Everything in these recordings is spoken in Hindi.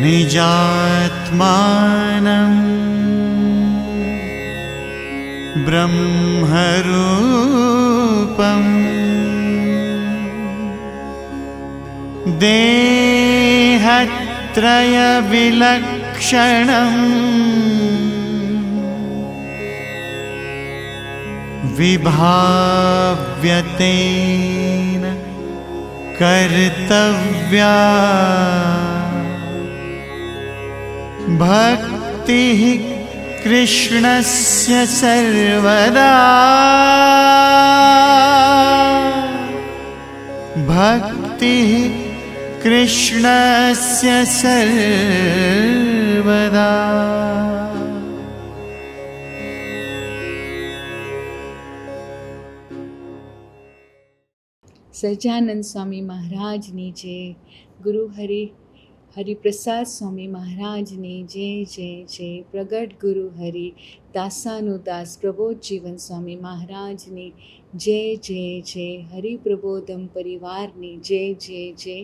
निजात्मानं ब्रह्मरूपम् देहत्रयविलक्षणम् विभाव्यतेन कर्तव्या भक्तिः कृष्णस्य सर्वदा भक्तिः कृष्णस्य सर्वदा। સહજાનંદ સ્વામી મહારાજની જય, ગુરુ હરિપ્રસાદ સ્વામી મહારાજની જય જય જય, પ્રગટ ગુરુ હરિ દાસાનુદાસ પ્રબોધ જીવન સ્વામી મહારાજની જય જય જય, હરિપ્રબોધમ પરિવારની જય જય જય,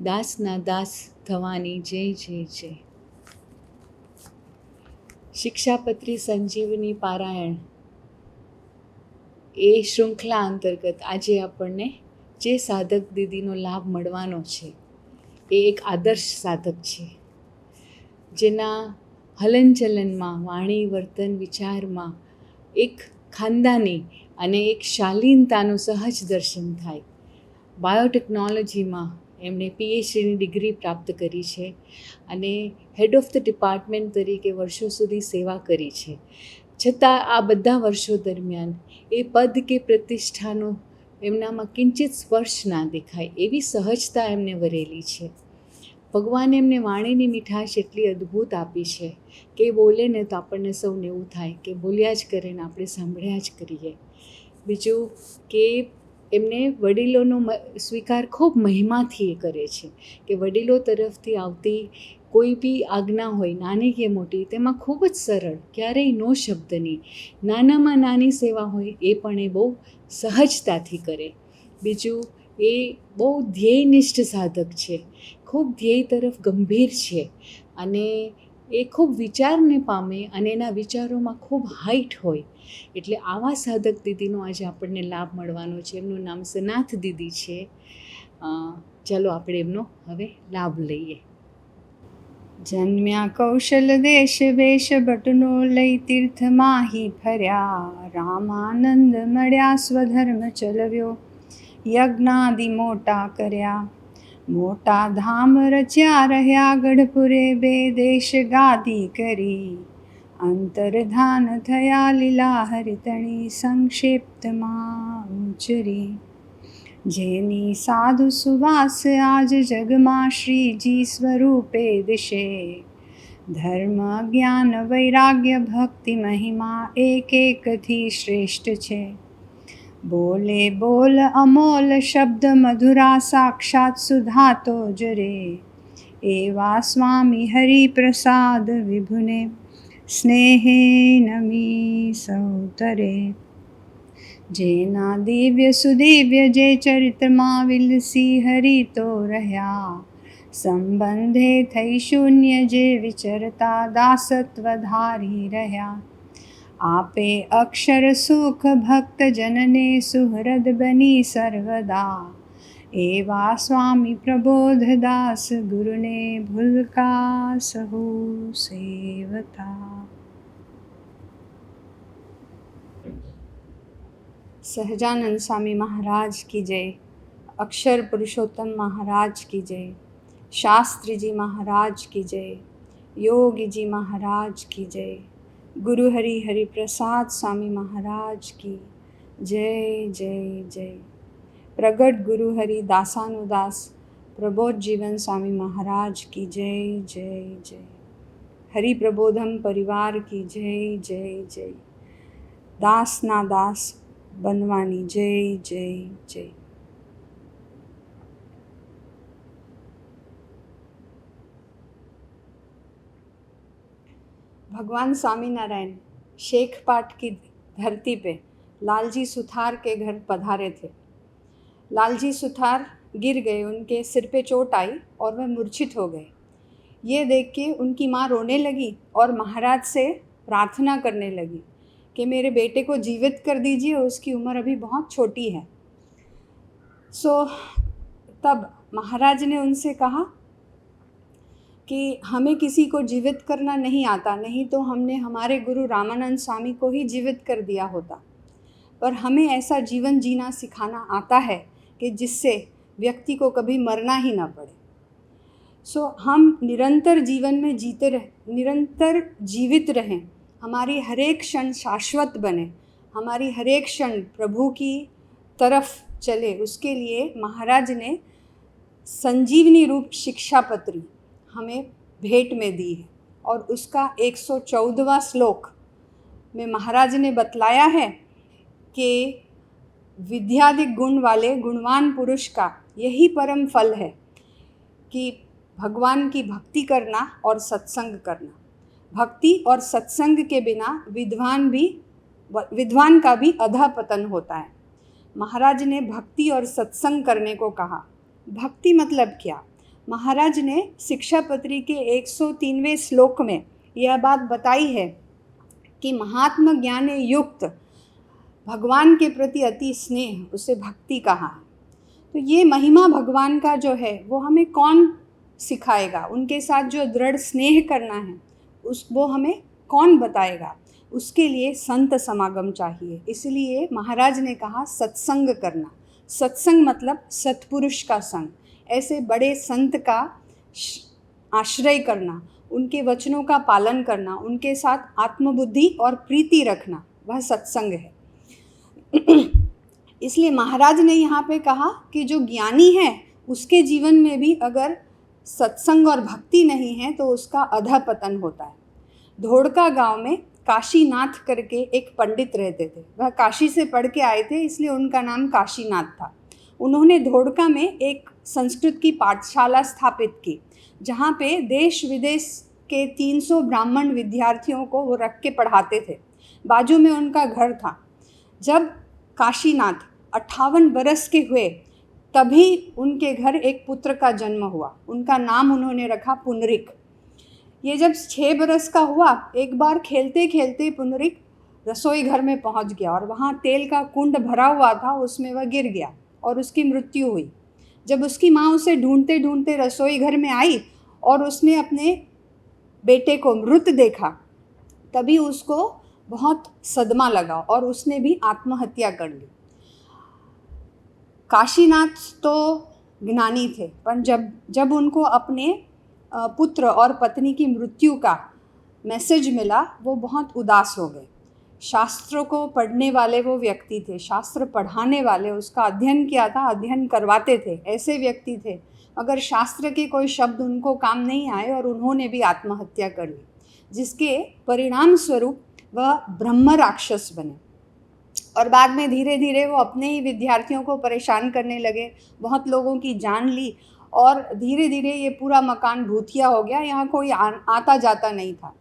દાસના દાસ થવાની જય જય જય. શિક્ષાપત્રી સંજીવની પારાયણ એ શૃંખલા અંતર્ગત આજે આપણને જે સાધક દીદીનો લાભ મળવાનો છે એ એક આદર્શ સાધક છે, જેના હલનચલનમાં, વાણી, વર્તન, વિચારમાં એક ખાનદાની અને એક શાલીનતાનું સહજ દર્શન થાય. બાયોટેકનોલોજીમાં એમણે PhDની ડિગ્રી પ્રાપ્ત કરી છે અને હેડ ઓફ ધ ડિપાર્ટમેન્ટ તરીકે વર્ષો સુધી સેવા કરી છે. છતાં આ બધા વર્ષો દરમિયાન એ પદ કે પ્રતિષ્ઠાનો એમનામાં કિંચિત સ્પર્શ ના દેખાય એવી સહજતા એમને વરેલી છે. ભગવાને એમને વાણીની મીઠાશ એટલી અદ્ભુત આપી છે કે બોલે ને તો આપણને સૌને એવું થાય કે બોલ્યા જ કરે ને આપણે સાંભળ્યા જ કરીએ. બીજું કે એમને વડીલોનો સ્વીકાર ખૂબ મહિમાથી એ કરે છે કે વડીલો તરફથી આવતી કોઈ બી આજ્ઞા હોય, નાની કે મોટી, તેમાં ખૂબ જ સરળ, ક્યારેય નો શબ્દની, નાનામાં નાની સેવા હોય એ પણ એ બહુ સહજતાથી કરે. બીજું એ બહુ ધ્યેયનિષ્ઠ સાધક છે, ખૂબ ધ્યેય તરફ ગંભીર છે અને એ ખૂબ વિચારને પામે અને એના વિચારોમાં ખૂબ હાઈટ હોય. એટલે આવા સાધક દીદીનો આજે આપણને લાભ મળવાનો છે. એમનું નામ સનાથ દીદી છે. ચાલો આપણે એમનો હવે લાભ લઈએ. જન્મ્યા કૌશલ દેશ વેશ બટનો લઈ તીર્થમાહી ફર્યા, રામાનંદ મળ્યા સ્વધર્મ ચલવ્યો, યજ્ઞાદિ મોટા કર્યા, મોટા ધામ રચ્યા રહ્યા ગઢપુરે, બે દેશ ગાદી કરી, અંતર્ધાન થયા લીલા હરિતણી સંક્ષિપ્તમાં ઉચરી. જેની સાધુ સુવાસ આજ જગમાં શ્રીજી સ્વરૂપે દિશે, ધર્મ જ્ઞાન વૈરાગ્ય ભક્તિ મહિમા એક એકથી શ્રેષ્ઠ છે. બોલે બોલ અમોલ શબ્દ મધુરા સાક્ષાત સુધા તો જરે, એવા સ્વામી હરિપ્રસાદ વિભુને સ્નેહે નમી સૌતરે. જેના દિવ્ય સુદિવ્ય જે ચરિત્રમાં વિલસી હરિ તો રહ્યા, સંબંધે થઈ શૂન્ય જે વિચરતા દાસત્વ ધારી રહ્યા. આપે અક્ષર સુખ ભક્ત જનને સુહૃદ બની સર્વદા, એવા સ્વામી પ્રબોધદાસ ગુરુને ભૂલકા સહુ સેવતા. સહજાનંદ સ્વામી મહારાજ કી જય, અક્ષર પુરુષોત્તમ મહારાજ કી જય, શાસ્ત્રીજી મહારાજ કી જય, યોગીજી મહારાજ કી જય, ગુરુ હરિપ્રસાદ સ્વામી મહારાજ કી જય જય જય. પ્રગટ ગુરુ હરિ દાસાનુદાસ પ્રબોધ જીવન સ્વામી મહારાજ કી જય જય જય. હરિપ્રબોધમ પરિવાર કી જય જય જય. દાસના દાસ બનવાની જય જય જય. भगवान स्वामीनारायण शेखपाट की धरती पे लालजी सुथार के घर पधारे थे। लालजी सुथार गिर गए, उनके सिर पे चोट आई और वह मूर्छित हो गए। ये देख के उनकी माँ रोने लगी और महाराज से प्रार्थना करने लगी कि मेरे बेटे को जीवित कर दीजिए, उसकी उम्र अभी बहुत छोटी है। तब महाराज ने उनसे कहा कि हमें किसी को जीवित करना नहीं आता, नहीं तो हमने हमारे गुरु रामानंद स्वामी को ही जीवित कर दिया होता। पर हमें ऐसा जीवन जीना सिखाना आता है कि जिससे व्यक्ति को कभी मरना ही ना पड़े। हम निरंतर जीवन में निरंतर जीवित रहें, हमारी हर एक क्षण शाश्वत बने, हमारी हर एक क्षण प्रभु की तरफ चले। उसके लिए महाराज ने संजीवनी रूप शिक्षा पत्री हमें भेंट में दी है और उसका 114वां श्लोक में महाराज ने बतलाया है कि विद्याधिक गुण वाले गुणवान पुरुष का यही परम फल है कि भगवान की भक्ति करना और सत्संग करना। भक्ति और सत्संग के बिना विद्वान का भी अधःपतन होता है। महाराज ने भक्ति और सत्संग करने को कहा। भक्ति मतलब क्या? महाराज ने शिक्षापत्री के 103वें श्लोक में यह बात बताई है कि महात्मा ज्ञान युक्त भगवान के प्रति अति स्नेह, उसे भक्ति कहा है। तो ये महिमा भगवान का जो है वो हमें कौन सिखाएगा? उनके साथ जो दृढ़ स्नेह करना है वो हमें कौन बताएगा? उसके लिए संत समागम चाहिए। इसलिए महाराज ने कहा सत्संग करना। सत्संग मतलब सत्पुरुष का संग, ऐसे बड़े संत का आश्रय करना, उनके वचनों का पालन करना, उनके साथ आत्मबुद्धि और प्रीति रखना, वह सत्संग है। इसलिए महाराज ने यहाँ पे कहा कि जो ज्ञानी है उसके जीवन में भी अगर सत्संग और भक्ति नहीं है तो उसका अधःपतन होता है। धोड़का गांव में काशीनाथ करके एक पंडित रहते थे। वह काशी से पढ़ के आए थे, इसलिए उनका नाम काशीनाथ था। उन्होंने धोड़का में एक संस्कृत की पाठशाला स्थापित की, जहाँ पे देश विदेश के 300 ब्राह्मण विद्यार्थियों को वो रख के पढ़ाते थे। बाजू में उनका घर था। जब काशीनाथ 58 बरस के हुए तभी उनके घर एक पुत्र का जन्म हुआ। उनका नाम उन्होंने रखा पुनरिक। ये जब 6 बरस का हुआ, एक बार खेलते खेलते पुनरिक रसोई घर में पहुंच गया और वहाँ तेल का कुंड भरा हुआ था, उसमें वह गिर गया और उसकी मृत्यु हुई। जब उसकी माँ उसे ढूंढते ढूंढते रसोई घर में आई और उसने अपने बेटे को मृत देखा, तभी उसको बहुत सदमा लगा और उसने भी आत्महत्या कर ली। काशीनाथ तो ज्ञानी थे, पर जब उनको अपने पुत्र और पत्नी की मृत्यु का मैसेज मिला, वो बहुत उदास हो गए। शास्त्रों को पढ़ने वाले वो व्यक्ति थे, शास्त्र पढ़ाने वाले, उसका अध्ययन किया था, अध्ययन करवाते थे, ऐसे व्यक्ति थे। मगर शास्त्र के कोई शब्द उनको काम नहीं आए और उन्होंने भी आत्महत्या कर ली, जिसके परिणाम स्वरूप वह ब्रह्म राक्षस बने। और बाद में धीरे धीरे वो अपने ही विद्यार्थियों को परेशान करने लगे, बहुत लोगों की जान ली और धीरे धीरे ये पूरा मकान भूतिया हो गया, यहाँ कोई आता जाता नहीं था।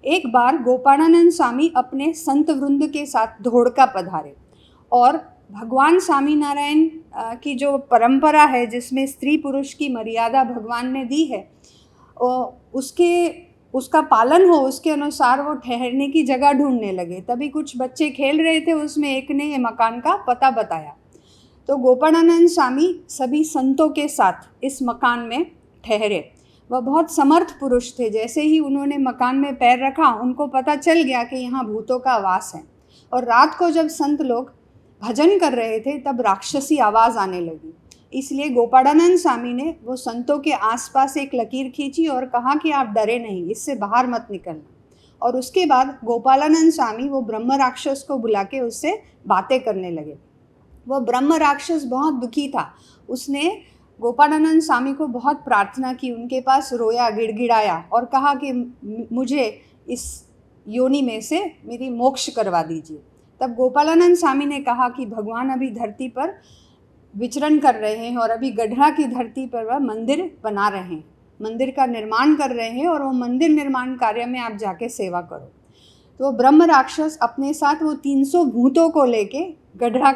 एक बार गोपालानंद स्वामी अपने संत वृंद के साथ धोड़का पधारे और भगवान स्वामीनारायण की जो परंपरा है, जिसमें स्त्री पुरुष की मर्यादा भगवान ने दी है, उसका पालन हो, उसके अनुसार वो ठहरने की जगह ढूंढने लगे। तभी कुछ बच्चे खेल रहे थे, उसमें एक ने ये मकान का पता बताया। तो गोपालानंद स्वामी सभी संतों के साथ इस मकान में ठहरे। वह बहुत समर्थ पुरुष थे। जैसे ही उन्होंने मकान में पैर रखा, उनको पता चल गया कि यहाँ भूतों का वास है। और रात को जब संत लोग भजन कर रहे थे, तब राक्षसी आवाज़ आने लगी। इसलिए गोपालानंद स्वामी ने वो संतों के आसपास एक लकीर खींची और कहा कि आप डरे नहीं, इससे बाहर मत निकलना। और उसके बाद गोपालानंद स्वामी वो ब्रह्म राक्षस को बुला के उससे बातें करने लगे। वह ब्रह्म राक्षस बहुत दुखी था। उसने गोपालानंद स्वामी को बहुत प्रार्थना की, उनके पास रोया, गिड़गिड़ाया और कहा कि मुझे इस योनि में से मेरी मोक्ष करवा दीजिए। तब गोपालानंद स्वामी ने कहा कि भगवान अभी धरती पर विचरण कर रहे हैं और अभी गढ़ा की धरती पर वह मंदिर बना रहे हैं, मंदिर का निर्माण कर रहे हैं और वो मंदिर निर्माण कार्य में आप जाके सेवा करो। तो ब्रह्म राक्षस अपने साथ वो 300 भूतों को लेके गढ़ा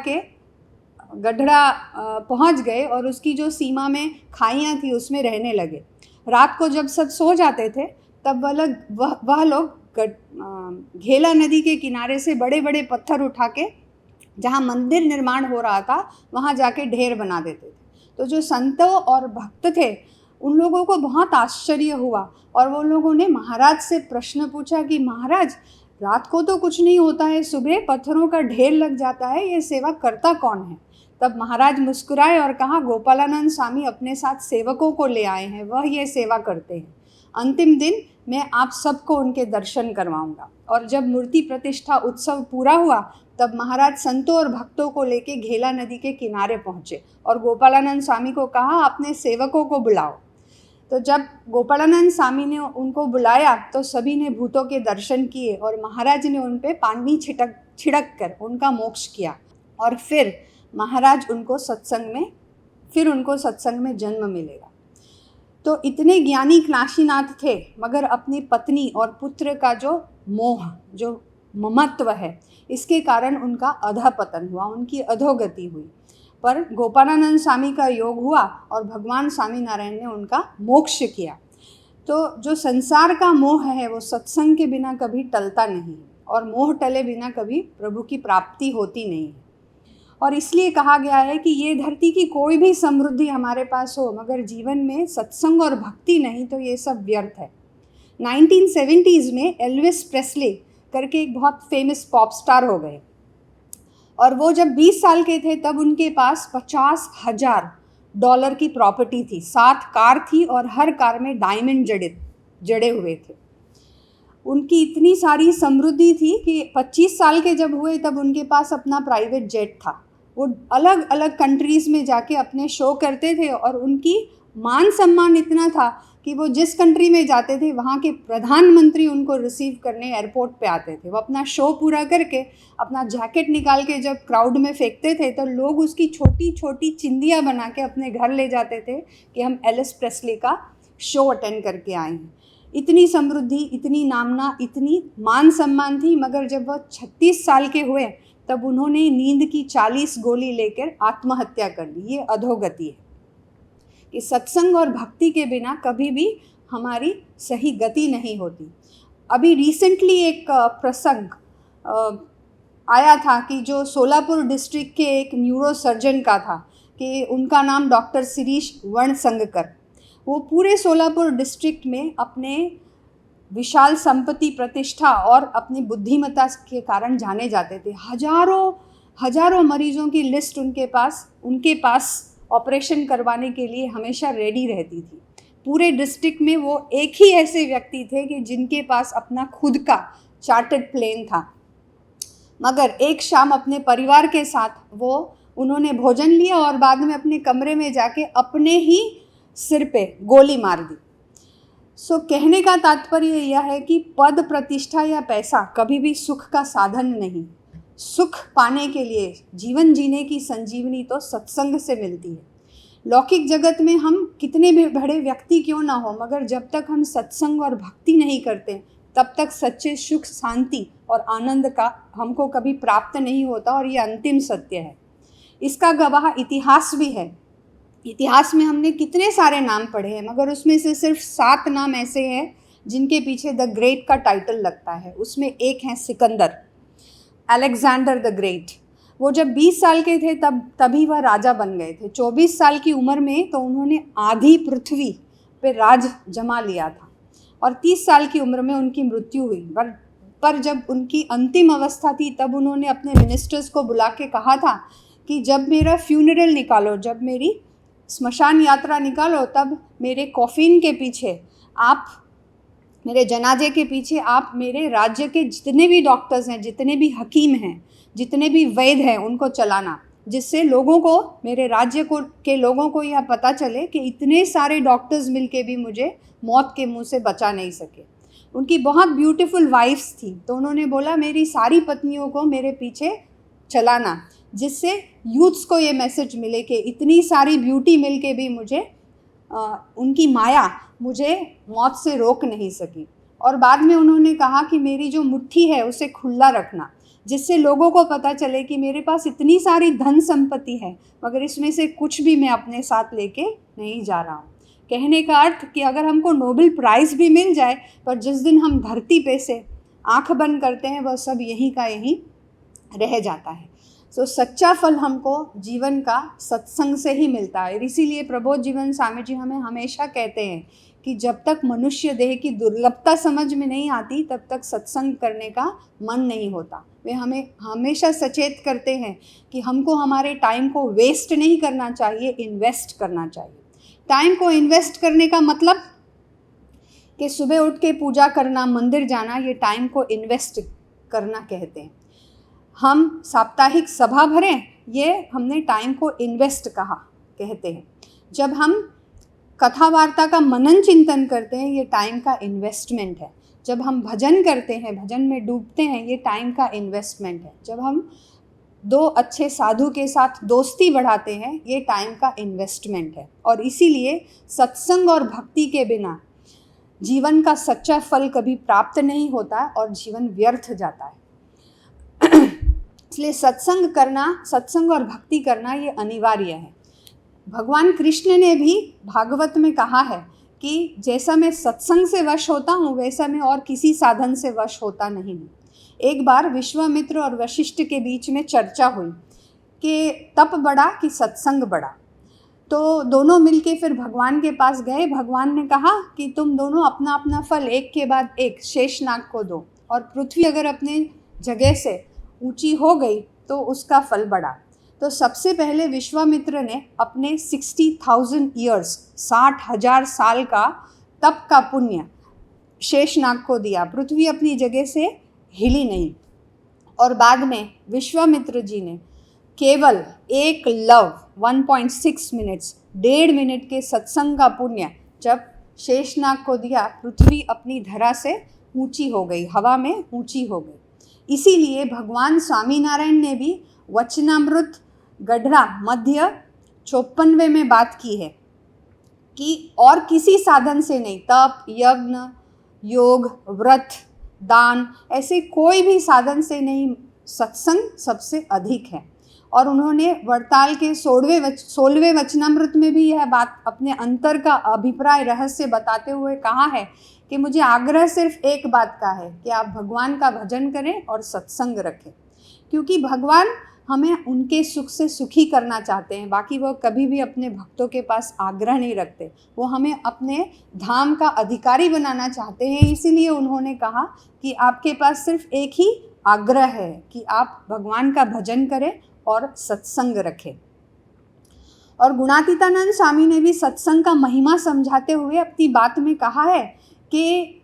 पहुंच गए और उसकी जो सीमा में खाइयाँ थी उसमें रहने लगे। रात को जब सब सो जाते थे तब वह लोग घेला नदी के किनारे से बड़े बड़े पत्थर उठा के जहाँ मंदिर निर्माण हो रहा था वहाँ जाके ढेर बना देते थे। तो जो संतों और भक्त थे उन लोगों को बहुत आश्चर्य हुआ और वो लोगों ने महाराज से प्रश्न पूछा कि महाराज, रात को तो कुछ नहीं होता है, सुबह पत्थरों का ढेर लग जाता है, ये सेवा करता कौन है? तब महाराज मुस्कुराए और कहा, गोपालानंद स्वामी अपने साथ सेवकों को ले आए हैं, वह ये सेवा करते हैं। अंतिम दिन मैं आप सबको उनके दर्शन करवाऊंगा। और जब मूर्ति प्रतिष्ठा उत्सव पूरा हुआ तब महाराज संतों और भक्तों को लेके घेला नदी के किनारे पहुँचे और गोपालानंद स्वामी को कहा, अपने सेवकों को बुलाओ। तो जब गोपालानंद स्वामी ने उनको बुलाया तो सभी ने भूतों के दर्शन किए और महाराज ने उन पे पानी छिड़क कर उनका मोक्ष किया। और फिर महाराज उनको सत्संग में जन्म मिलेगा। तो इतने ज्ञानी काशीनाथ थे, मगर अपनी पत्नी और पुत्र का जो मोह, जो ममत्व है, इसके कारण उनका अधपतन हुआ, उनकी अधोगति हुई। पर गोपालानंद स्वामी का योग हुआ और भगवान स्वामीनारायण ने उनका मोक्ष किया। तो जो संसार का मोह है वो सत्संग के बिना कभी टलता नहीं और मोह टले बिना कभी प्रभु की प्राप्ति होती नहीं है। और इसलिए कहा गया है कि ये धरती की कोई भी समृद्धि हमारे पास हो, मगर जीवन में सत्संग और भक्ति नहीं तो ये सब व्यर्थ है। 1970s में एल्विस प्रेस्ले करके एक बहुत फेमस पॉप स्टार हो गए और वो जब 20 साल के थे तब उनके पास $50,000 की प्रॉपर्टी थी, 7 कार थी और हर कार में डायमंड जड़े हुए थे। उनकी इतनी सारी समृद्धि थी कि 25 साल के जब हुए तब उनके पास अपना प्राइवेट जेट था। वो अलग अलग कंट्रीज़ में जाके अपने शो करते थे और उनकी मान सम्मान इतना था कि वो जिस कंट्री में जाते थे वहाँ के प्रधानमंत्री उनको रिसीव करने एयरपोर्ट पे आते थे। वो अपना शो पूरा करके अपना जैकेट निकाल के जब क्राउड में फेंकते थे तो लोग उसकी छोटी छोटी चिंदियाँ बना के अपने घर ले जाते थे कि हम एल्विस प्रेस्ले का शो अटेंड करके आए हैं। इतनी समृद्धि, इतनी नामना, इतनी मान सम्मान थी, मगर जब वह 36 साल के हुए तब उन्होंने नींद की 40 गोली लेकर आत्महत्या कर ली। ये अधोगति है कि सत्संग और भक्ति के बिना कभी भी हमारी सही गति नहीं होती। अभी रिसेंटली एक प्रसंग आया था कि जो सोलापुर डिस्ट्रिक्ट के एक न्यूरो सर्जन का था कि उनका नाम डॉक्टर शिरीष वर्णसंगकर। वो पूरे सोलापुर डिस्ट्रिक्ट में अपने विशाल संपत्ति, प्रतिष्ठा और अपनी बुद्धिमत्ता के कारण जाने जाते थे। हजारों मरीजों की लिस्ट उनके पास ऑपरेशन करवाने के लिए हमेशा रेडी रहती थी। पूरे डिस्ट्रिक्ट में वो एक ही ऐसे व्यक्ति थे कि जिनके पास अपना खुद का चार्टर्ड प्लेन था। मगर एक शाम अपने परिवार के साथ उन्होंने भोजन लिया और बाद में अपने कमरे में जाके अपने ही सिर पे गोली मार दी। कहने का तात्पर्य यह है कि पद, प्रतिष्ठा या पैसा कभी भी सुख का साधन नहीं। सुख पाने के लिए जीवन जीने की संजीवनी तो सत्संग से मिलती है। लौकिक जगत में हम कितने भी बड़े व्यक्ति क्यों ना हो, मगर जब तक हम सत्संग और भक्ति नहीं करते तब तक सच्चे सुख, शांति और आनंद का हमको कभी प्राप्त नहीं होता। और ये अंतिम सत्य है। इसका गवाह इतिहास भी है। इतिहास में हमने कितने सारे नाम पढ़े हैं, मगर उसमें से सिर्फ 7 नाम ऐसे हैं जिनके पीछे द ग्रेट का टाइटल लगता है। उसमें एक है सिकंदर, अलेक्जेंडर द ग्रेट। वो जब 20 साल के थे तभी वह राजा बन गए थे। 24 साल की उम्र में तो उन्होंने आधी पृथ्वी पे राज जमा लिया था और 30 साल की उम्र में उनकी मृत्यु हुई। पर जब उनकी अंतिम अवस्था थी तब उन्होंने अपने मिनिस्टर्स को बुला के कहा था कि जब मेरा फ्यूनरल निकालो, जब मेरी स्मशान यात्रा निकालो, तब मेरे कॉफिन के पीछे आप, मेरे जनाजे के पीछे आप मेरे राज्य के जितने भी डॉक्टर्स हैं, जितने भी हकीम हैं, जितने भी वैद्य हैं, उनको चलाना, जिससे लोगों को, मेरे राज्य के लोगों को यह पता चले कि इतने सारे डॉक्टर्स मिलके भी मुझे मौत के मुंह से बचा नहीं सके। उनकी बहुत ब्यूटीफुल वाइफ्स थी, तो उन्होंने बोला मेरी सारी पत्नियों को मेरे पीछे चलाना, जिससे यूथ्स को ये मैसेज मिले कि इतनी सारी ब्यूटी मिलके भी मुझे उनकी माया मुझे मौत से रोक नहीं सकी। और बाद में उन्होंने कहा कि मेरी जो मुट्ठी है उसे खुला रखना, जिससे लोगों को पता चले कि मेरे पास इतनी सारी धन संपत्ति है, मगर इसमें से कुछ भी मैं अपने साथ लेके नहीं जा रहा हूँ। कहने का अर्थ कि अगर हमको नोबेल प्राइज़ भी मिल जाए, पर जिस दिन हम धरती पे से आँख बंद करते हैं वह सब यहीं का यहीं रह जाता है। सो सच्चा फल हमको जीवन का सत्संग से ही मिलता है। इसीलिए प्रबोध जीवन स्वामी जी हमें हमेशा कहते हैं कि जब तक मनुष्य देह की दुर्लभता समझ में नहीं आती तब तक सत्संग करने का मन नहीं होता। वे हमें हमेशा सचेत करते हैं कि हमको हमारे टाइम को वेस्ट नहीं करना चाहिए, इन्वेस्ट करना चाहिए। टाइम को इन्वेस्ट करने का मतलब कि सुबह उठ के पूजा करना, मंदिर जाना, ये टाइम को इन्वेस्ट करना कहते हैं। हम साप्ताहिक सभा भरें, ये हमने टाइम को इन्वेस्ट कहा कहते हैं। जब हम कथा वार्ता का मनन चिंतन करते हैं, ये टाइम का इन्वेस्टमेंट है। जब हम भजन करते हैं, भजन में डूबते हैं, ये टाइम का इन्वेस्टमेंट है। जब हम दो अच्छे साधु के साथ दोस्ती बढ़ाते हैं, ये टाइम का इन्वेस्टमेंट है। और इसीलिए सत्संग और भक्ति के बिना जीवन का सच्चा फल कभी प्राप्त नहीं होता और जीवन व्यर्थ जाता है। इसलिए सत्संग और भक्ति करना ये अनिवार्य है। भगवान कृष्ण ने भी भागवत में कहा है कि जैसा मैं सत्संग से वश होता हूँ वैसा मैं और किसी साधन से वश होता नहीं हूँ। एक बार विश्वामित्र और वशिष्ठ के बीच में चर्चा हुई कि तप बड़ा कि सत्संग बड़ा। तो दोनों मिलके फिर भगवान के पास गए। भगवान ने कहा कि तुम दोनों अपना अपना फल एक के बाद एक शेषनाग को दो, और पृथ्वी अगर अपने जगह से ऊंची हो गई तो उसका फल बढ़ा। तो सबसे पहले विश्वामित्र ने अपने 60,000 ईयर्स 60,000 साल का तप का पुण्य शेषनाग को दिया। पृथ्वी अपनी जगह से हिली नहीं। और बाद में विश्वामित्र जी ने केवल एक लव 1.6 मिनट्स 1.5 मिनट के सत्संग का पुण्य जब शेषनाग को दिया, पृथ्वी अपनी धरा से ऊंची हो गई, हवा में ऊंची हो गई। इसीलिए भगवान स्वामीनारायण ने भी वचनामृत गढ़ा मध्य 54वें में बात की है कि और किसी साधन से नहीं, तप, यज्ञ, योग, व्रत, दान, ऐसे कोई भी साधन से नहीं, सत्संग सबसे अधिक है। और उन्होंने वड़ताल के 16वें वचनामृत में भी यह बात अपने अंतर का अभिप्राय रहस्य बताते हुए कहा है कि मुझे आग्रह सिर्फ एक बात का है कि आप भगवान का भजन करें और सत्संग रखें, क्योंकि भगवान हमें उनके सुख से सुखी करना चाहते हैं। बाकी वो कभी भी अपने भक्तों के पास आग्रह नहीं रखते, वो हमें अपने धाम का अधिकारी बनाना चाहते हैं। इसीलिए उन्होंने कहा कि आपके पास सिर्फ एक ही आग्रह है कि आप भगवान का भजन करें और सत्संग रखें। और गुणातीतानंद स्वामी ने भी सत्संग का महिमा समझाते हुए अपनी बात में कहा है कि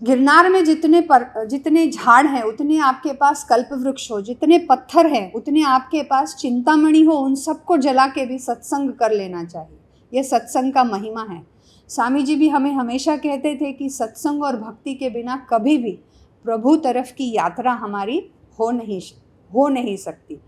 गिरनार में जितने झाड़ हैं उतने आपके पास कल्प वृक्ष हो, जितने पत्थर हैं उतने आपके पास चिंतामणि हो, उन सबको जला के भी सत्संग कर लेना चाहिए। यह सत्संग का महिमा है। स्वामी जी भी हमें हमेशा कहते थे कि सत्संग और भक्ति के बिना कभी भी प्रभु तरफ की यात्रा हमारी हो नहीं सकती।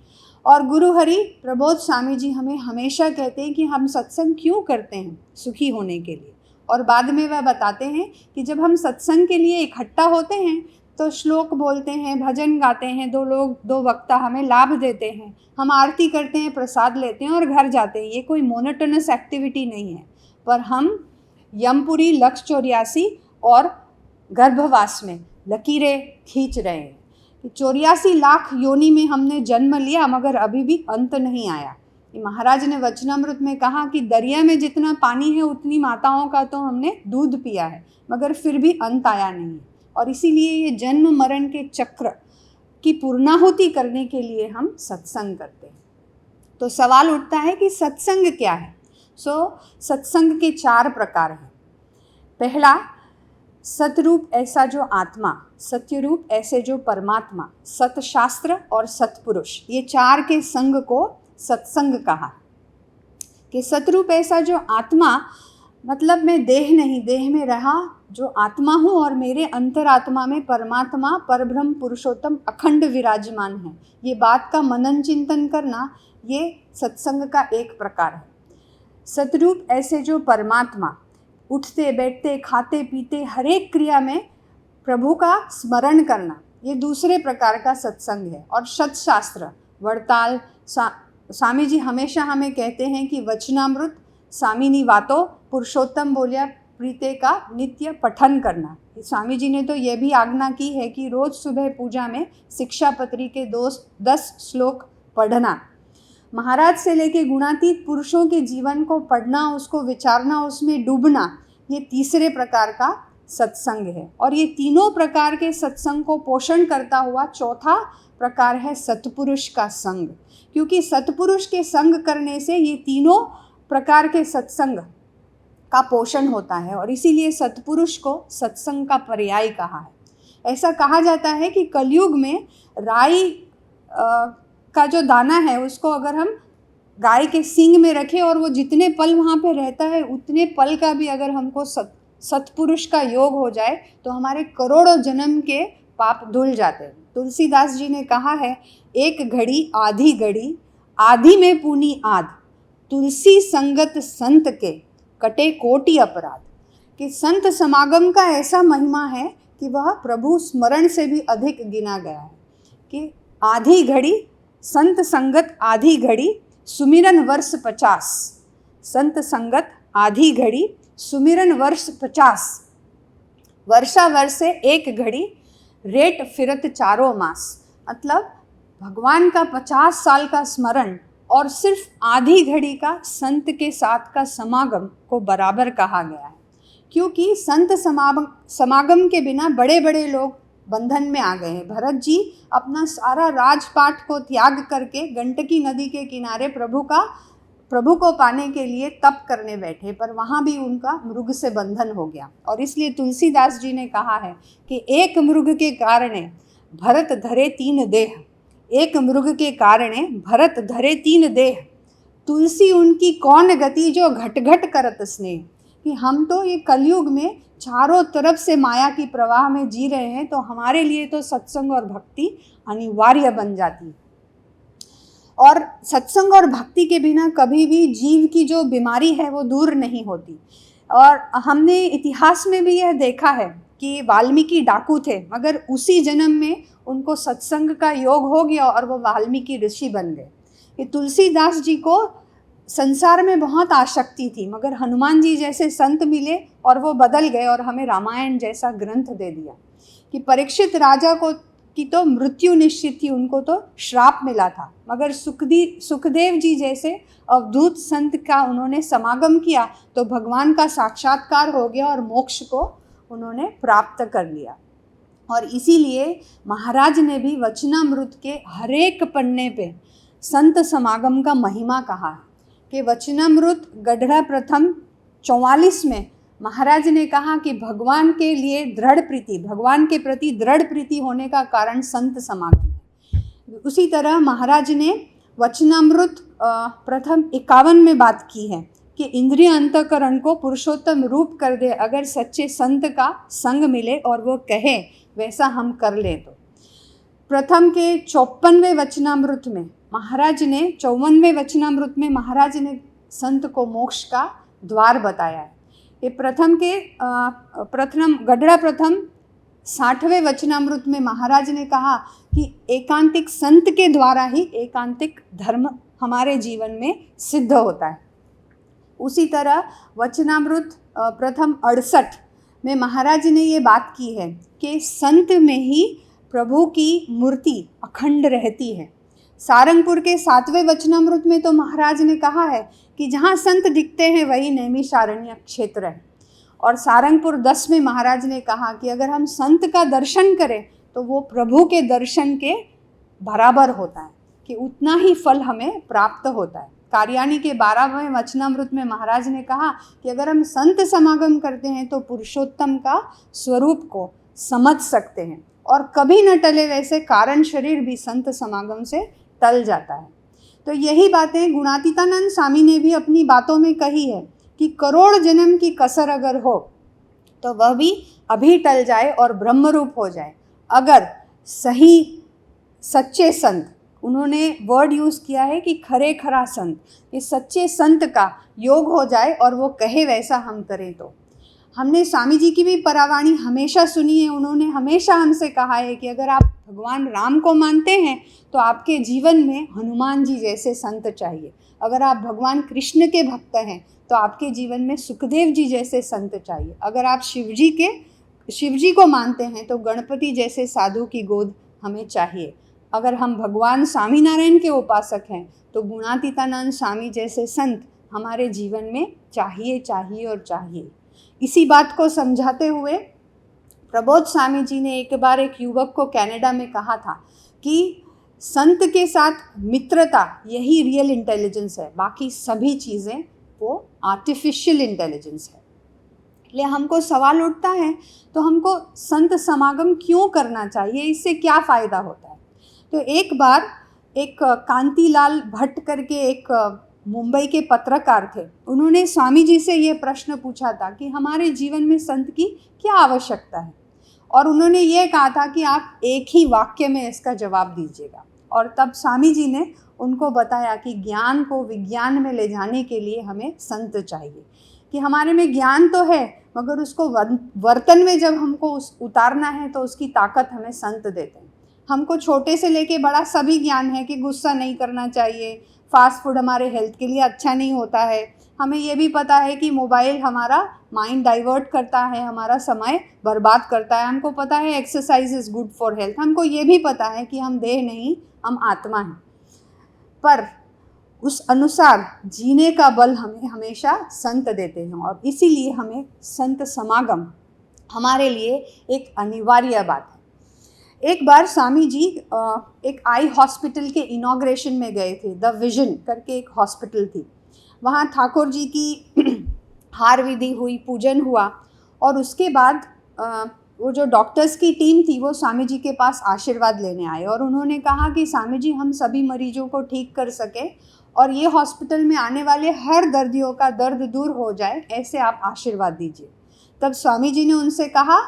और गुरु हरि प्रबोध स्वामी जी हमें हमेशा कहते हैं कि हम सत्संग क्यों करते हैं, सुखी होने के लिए। और बाद में वह बताते हैं कि जब हम सत्संग के लिए इकट्ठा होते हैं तो श्लोक बोलते हैं, भजन गाते हैं, दो वक्ता हमें लाभ देते हैं, हम आरती करते हैं, प्रसाद लेते हैं और घर जाते हैं। ये कोई मोनोटोनस एक्टिविटी नहीं है, पर हम यमपुरी, लक्ष्य 84 और गर्भवास में लकीरें खींच रहे हैं कि 84 लाख योनि में हमने जन्म लिया मगर अभी भी अंत नहीं आया। महाराज ने वचनामृत में कहा कि दरिया में जितना पानी है उतनी माताओं का तो हमने दूध पिया है मगर फिर भी अंत आया नहीं। और इसीलिए ये जन्म मरण के चक्र की पूर्णाहुति करने के लिए हम सत्संग करते हैं। तो सवाल उठता है कि सत्संग क्या है। सत्संग के 4 प्रकार हैं। पहला, सतरूप ऐसा जो आत्मा, सत्यरूप ऐसे जो परमात्मा, सतशास्त्र और सतपुरुष, ये 4 के संग को सत्संग कहा। कि सतरूप ऐसा जो आत्मा मतलब मैं देह नहीं, देह में रहा जो आत्मा हूँ और मेरे अंतरात्मा में परमात्मा परब्रह्म पुरुषोत्तम अखंड विराजमान है। ये बात का मनन चिंतन करना ये सत्संग का एक प्रकार है। सतरूप ऐसे जो परमात्मा, उठते बैठते खाते पीते हर एक क्रिया में प्रभु का स्मरण करना, ये दूसरे प्रकार का सत्संग है। और सतशास्त्र, वड़ताल, स्वामी जी हमेशा हमें कहते हैं कि वचनामृत स्वामीनी वातो पुरुषोत्तम बोलिया प्रीते का नित्य पठन करना। स्वामी जी ने तो यह भी आज्ञा की है कि रोज सुबह पूजा में शिक्षापत्री के 10 श्लोक पढ़ना। महाराज से लेके गुणातीत पुरुषों के जीवन को पढ़ना, उसको विचारना, उसमें डूबना, ये तीसरे प्रकार का सत्संग है। और ये तीनों प्रकार के सत्संग को पोषण करता हुआ चौथा प्रकार है सत्पुरुष का संग। क्योंकि सत्पुरुष के संग करने से ये तीनों प्रकार के सत्संग का पोषण होता है, और इसीलिए सत्पुरुष को सत्संग का पर्याय कहा है। ऐसा कहा जाता है कि कलयुग में राई का जो दाना है उसको अगर हम गाय के सींग में रखें और वो जितने पल वहाँ पे रहता है उतने पल का भी अगर हमको सत्पुरुष का योग हो जाए तो हमारे करोड़ों जन्म के पाप धुल जाते हैं। तुलसीदास जी ने कहा है, एक घड़ी आधी घड़ी आधी में पूनी आध, तुलसी संगत संत के कटे कोटि अपराध। कि संत समागम का ऐसा महिमा है कि वह प्रभु स्मरण से भी अधिक गिना गया है। कि आधी घड़ी संत संगत आधी घड़ी सुमिरन वर्ष 50, संत संगत आधी घड़ी सुमिरन वर्ष 50, वर्षा वर्ष से एक घड़ी रेट फिरत चारों मास। मतलब भगवान का 50 साल का स्मरण और सिर्फ आधी घड़ी का संत के साथ का समागम को बराबर कहा गया है। क्योंकि संत समागम के बिना बड़े बड़े लोग बंधन में आ गए हैं। भरत जी अपना सारा राजपाट को त्याग करके गंडकी नदी के किनारे प्रभु को पाने के लिए तप करने बैठे, पर वहाँ भी उनका मृग से बंधन हो गया। और इसलिए तुलसीदास जी ने कहा है कि एक मृग के कारणे भरत धरे 3 देह, एक मृग के कारणे भरत धरे 3 देह, तुलसी उनकी कौन गति जो घट घट करत स्नेह। कि हम तो ये कलयुग में चारों तरफ से माया की प्रवाह में जी रहे हैं, तो हमारे लिए तो सत्संग और भक्ति अनिवार्य बन जाती है। और सत्संग और भक्ति के बिना कभी भी जीव की जो बीमारी है वो दूर नहीं होती। और हमने इतिहास में भी यह देखा है कि वाल्मीकि डाकू थे, मगर उसी जन्म में उनको सत्संग का योग हो गया और वो वाल्मीकि ऋषि बन गए। कि तुलसीदास जी को संसार में बहुत आसक्ति थी, मगर हनुमान जी जैसे संत मिले और वो बदल गए और हमें रामायण जैसा ग्रंथ दे दिया। कि परीक्षित राजा को की तो मृत्यु निश्चित थी, उनको तो श्राप मिला था, मगर सुखदेव जी जैसे अवधूत संत का उन्होंने समागम किया तो भगवान का साक्षात्कार हो गया और मोक्ष को उन्होंने प्राप्त कर लिया। और इसीलिए महाराज ने भी वचनामृत के हर एक पन्ने पे संत समागम का महिमा कहा है। कि वचनामृत गढ़ा प्रथम 44 में महाराज ने कहा कि भगवान के लिए दृढ़ प्रीति, भगवान के प्रति दृढ़ प्रीति होने का कारण संत समागम है। उसी तरह महाराज ने वचनामृत प्रथम 51 में बात की है कि इंद्रिय अंतःकरण को पुरुषोत्तम रूप कर दे अगर सच्चे संत का संग मिले और वो कहे वैसा हम कर ले तो। प्रथम के 54वें वचनामृत में महाराज ने 54वें वचनामृत में महाराज ने संत को मोक्ष का द्वार बताया है। ये गढ़ा प्रथम 60वें वचनामृत में महाराज ने कहा कि एकांतिक संत के द्वारा ही एकांतिक धर्म हमारे जीवन में सिद्ध होता है। उसी तरह वचनामृत प्रथम 68 में महाराज ने ये बात की है कि संत में ही प्रभु की मूर्ति अखंड रहती है। सारंगपुर के 7वें वचनामृत में तो महाराज ने कहा है कि जहाँ संत दिखते हैं वही नैमिषारण्य क्षेत्र है। और सारंगपुर 10 में महाराज ने कहा कि अगर हम संत का दर्शन करें तो वो प्रभु के दर्शन के बराबर होता है, कि उतना ही फल हमें प्राप्त होता है। कार्यानी के 12वें वचनामृत में महाराज ने कहा कि अगर हम संत समागम करते हैं तो पुरुषोत्तम का स्वरूप को समझ सकते हैं, और कभी न टले वैसे कारण शरीर भी संत समागम से टल जाता है। तो यही बातें गुणातीतानंद स्वामी ने भी अपनी बातों में कही है कि करोड़ जन्म की कसर अगर हो तो वह भी अभी टल जाए और ब्रह्मरूप हो जाए अगर सही सच्चे संत, उन्होंने वर्ड यूज़ किया है कि खरे खरा संत, इस सच्चे संत का योग हो जाए और वो कहे वैसा हम करें तो हमने स्वामी जी की भी परावाणी हमेशा सुनी है। उन्होंने हमेशा हमसे कहा है कि अगर आप भगवान राम को मानते हैं तो आपके जीवन में हनुमान जी जैसे संत चाहिए। अगर आप भगवान कृष्ण के भक्त हैं तो आपके जीवन में सुखदेव जी जैसे संत चाहिए। अगर आप शिव जी को मानते हैं तो गणपति जैसे साधु की गोद हमें चाहिए। अगर हम भगवान स्वामीनारायण के उपासक हैं तो गुणातीतानंद स्वामी जैसे संत हमारे जीवन में चाहिए चाहिए और चाहिए। इसी बात को समझाते हुए प्रबोध स्वामी जी ने एक बार एक युवक को कनाडा में कहा था कि संत के साथ मित्रता यही रियल इंटेलिजेंस है, बाकी सभी चीज़ें वो आर्टिफिशियल इंटेलिजेंस है। इसलिए हमको सवाल उठता है तो हमको संत समागम क्यों करना चाहिए, इससे क्या फ़ायदा होता है। तो एक बार एक कांतिलाल भट्ट करके एक मुंबई के पत्रकार थे। उन्होंने स्वामी जी से ये प्रश्न पूछा था कि हमारे जीवन में संत की क्या आवश्यकता है, और उन्होंने ये कहा था कि आप एक ही वाक्य में इसका जवाब दीजिएगा। और तब स्वामी जी ने उनको बताया कि ज्ञान को विज्ञान में ले जाने के लिए हमें संत चाहिए, कि हमारे में ज्ञान तो है मगर उसको वर्तन में जब हमको उतारना है तो उसकी ताकत हमें संत देते हैं। हमको छोटे से लेके बड़ा सभी ज्ञान है कि गुस्सा नहीं करना चाहिए, फास्ट फूड हमारे हेल्थ के लिए अच्छा नहीं होता है, हमें ये भी पता है कि मोबाइल हमारा माइंड डाइवर्ट करता है, हमारा समय बर्बाद करता है, हमको पता है exercise is good for health, हमको ये भी पता है कि हम देह नहीं हम आत्मा हैं, पर उस अनुसार जीने का बल हमें हमेशा संत देते हैं। और इसीलिए हमें संत समागम हमारे लिए एक अनिवार्य बात है। एक बार स्वामी जी एक आई हॉस्पिटल के इनॉग्रेशन में गए थे। द विजन करके एक हॉस्पिटल थी, वहाँ ठाकुर जी की हार विधि हुई, पूजन हुआ, और उसके बाद वो जो डॉक्टर्स की टीम थी वो स्वामी जी के पास आशीर्वाद लेने आए और उन्होंने कहा कि स्वामी जी हम सभी मरीजों को ठीक कर सके और ये हॉस्पिटल में आने वाले हर दर्दियों का दर्द दूर हो जाए, ऐसे आप आशीर्वाद दीजिए। तब स्वामी जी ने उनसे कहा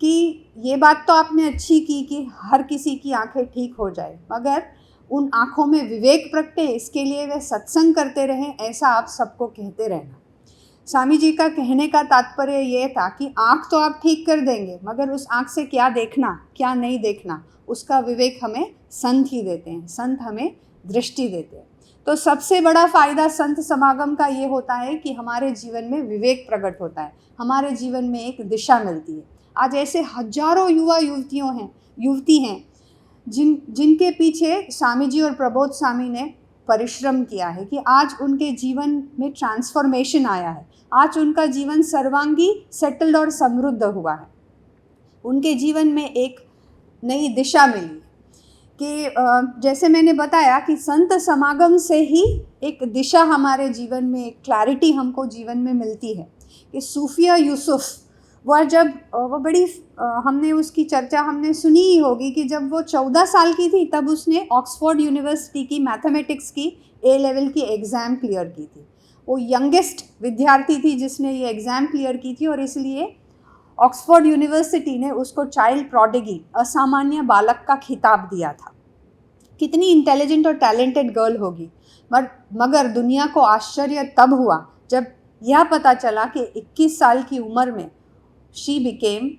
कि ये बात तो आपने अच्छी की कि हर किसी की आंखें ठीक हो जाए, मगर उन आँखों में विवेक प्रगटे, इसके लिए वे सत्संग करते रहें, ऐसा आप सबको कहते रहना। स्वामी जी का कहने का तात्पर्य ये था कि आँख तो आप ठीक कर देंगे, मगर उस आँख से क्या देखना क्या नहीं देखना उसका विवेक हमें संत ही देते हैं, संत हमें दृष्टि देते हैं। तो सबसे बड़ा फ़ायदा संत समागम का ये होता है कि हमारे जीवन में विवेक प्रकट होता है, हमारे जीवन में एक दिशा मिलती है। आज ऐसे हजारों युवा युवती हैं जिनके पीछे स्वामी जी और प्रबोध स्वामी ने परिश्रम किया है कि आज उनके जीवन में ट्रांसफॉर्मेशन आया है, आज उनका जीवन सर्वांगी सेटल्ड और समृद्ध हुआ है, उनके जीवन में एक नई दिशा मिली कि जैसे मैंने बताया कि संत समागम से ही एक दिशा हमारे जीवन में, एक क्लैरिटी हमको जीवन में मिलती है। कि सूफिया यूसुफ वो बड़ी हमने उसकी चर्चा हमने सुनी ही होगी कि जब वो 14 साल की थी तब उसने ऑक्सफोर्ड यूनिवर्सिटी की मैथमेटिक्स की ए लेवल की एग्ज़ाम क्लियर की थी। वो यंगेस्ट विद्यार्थी थी जिसने ये एग्ज़ाम क्लियर की थी और इसलिए ऑक्सफोर्ड यूनिवर्सिटी ने उसको चाइल्ड प्रोडिगी, असामान्य बालक का खिताब दिया था। कितनी इंटेलिजेंट और टैलेंटेड गर्ल होगी, मगर दुनिया को आश्चर्य तब हुआ जब यह पता चला कि 21 साल की उम्र में she became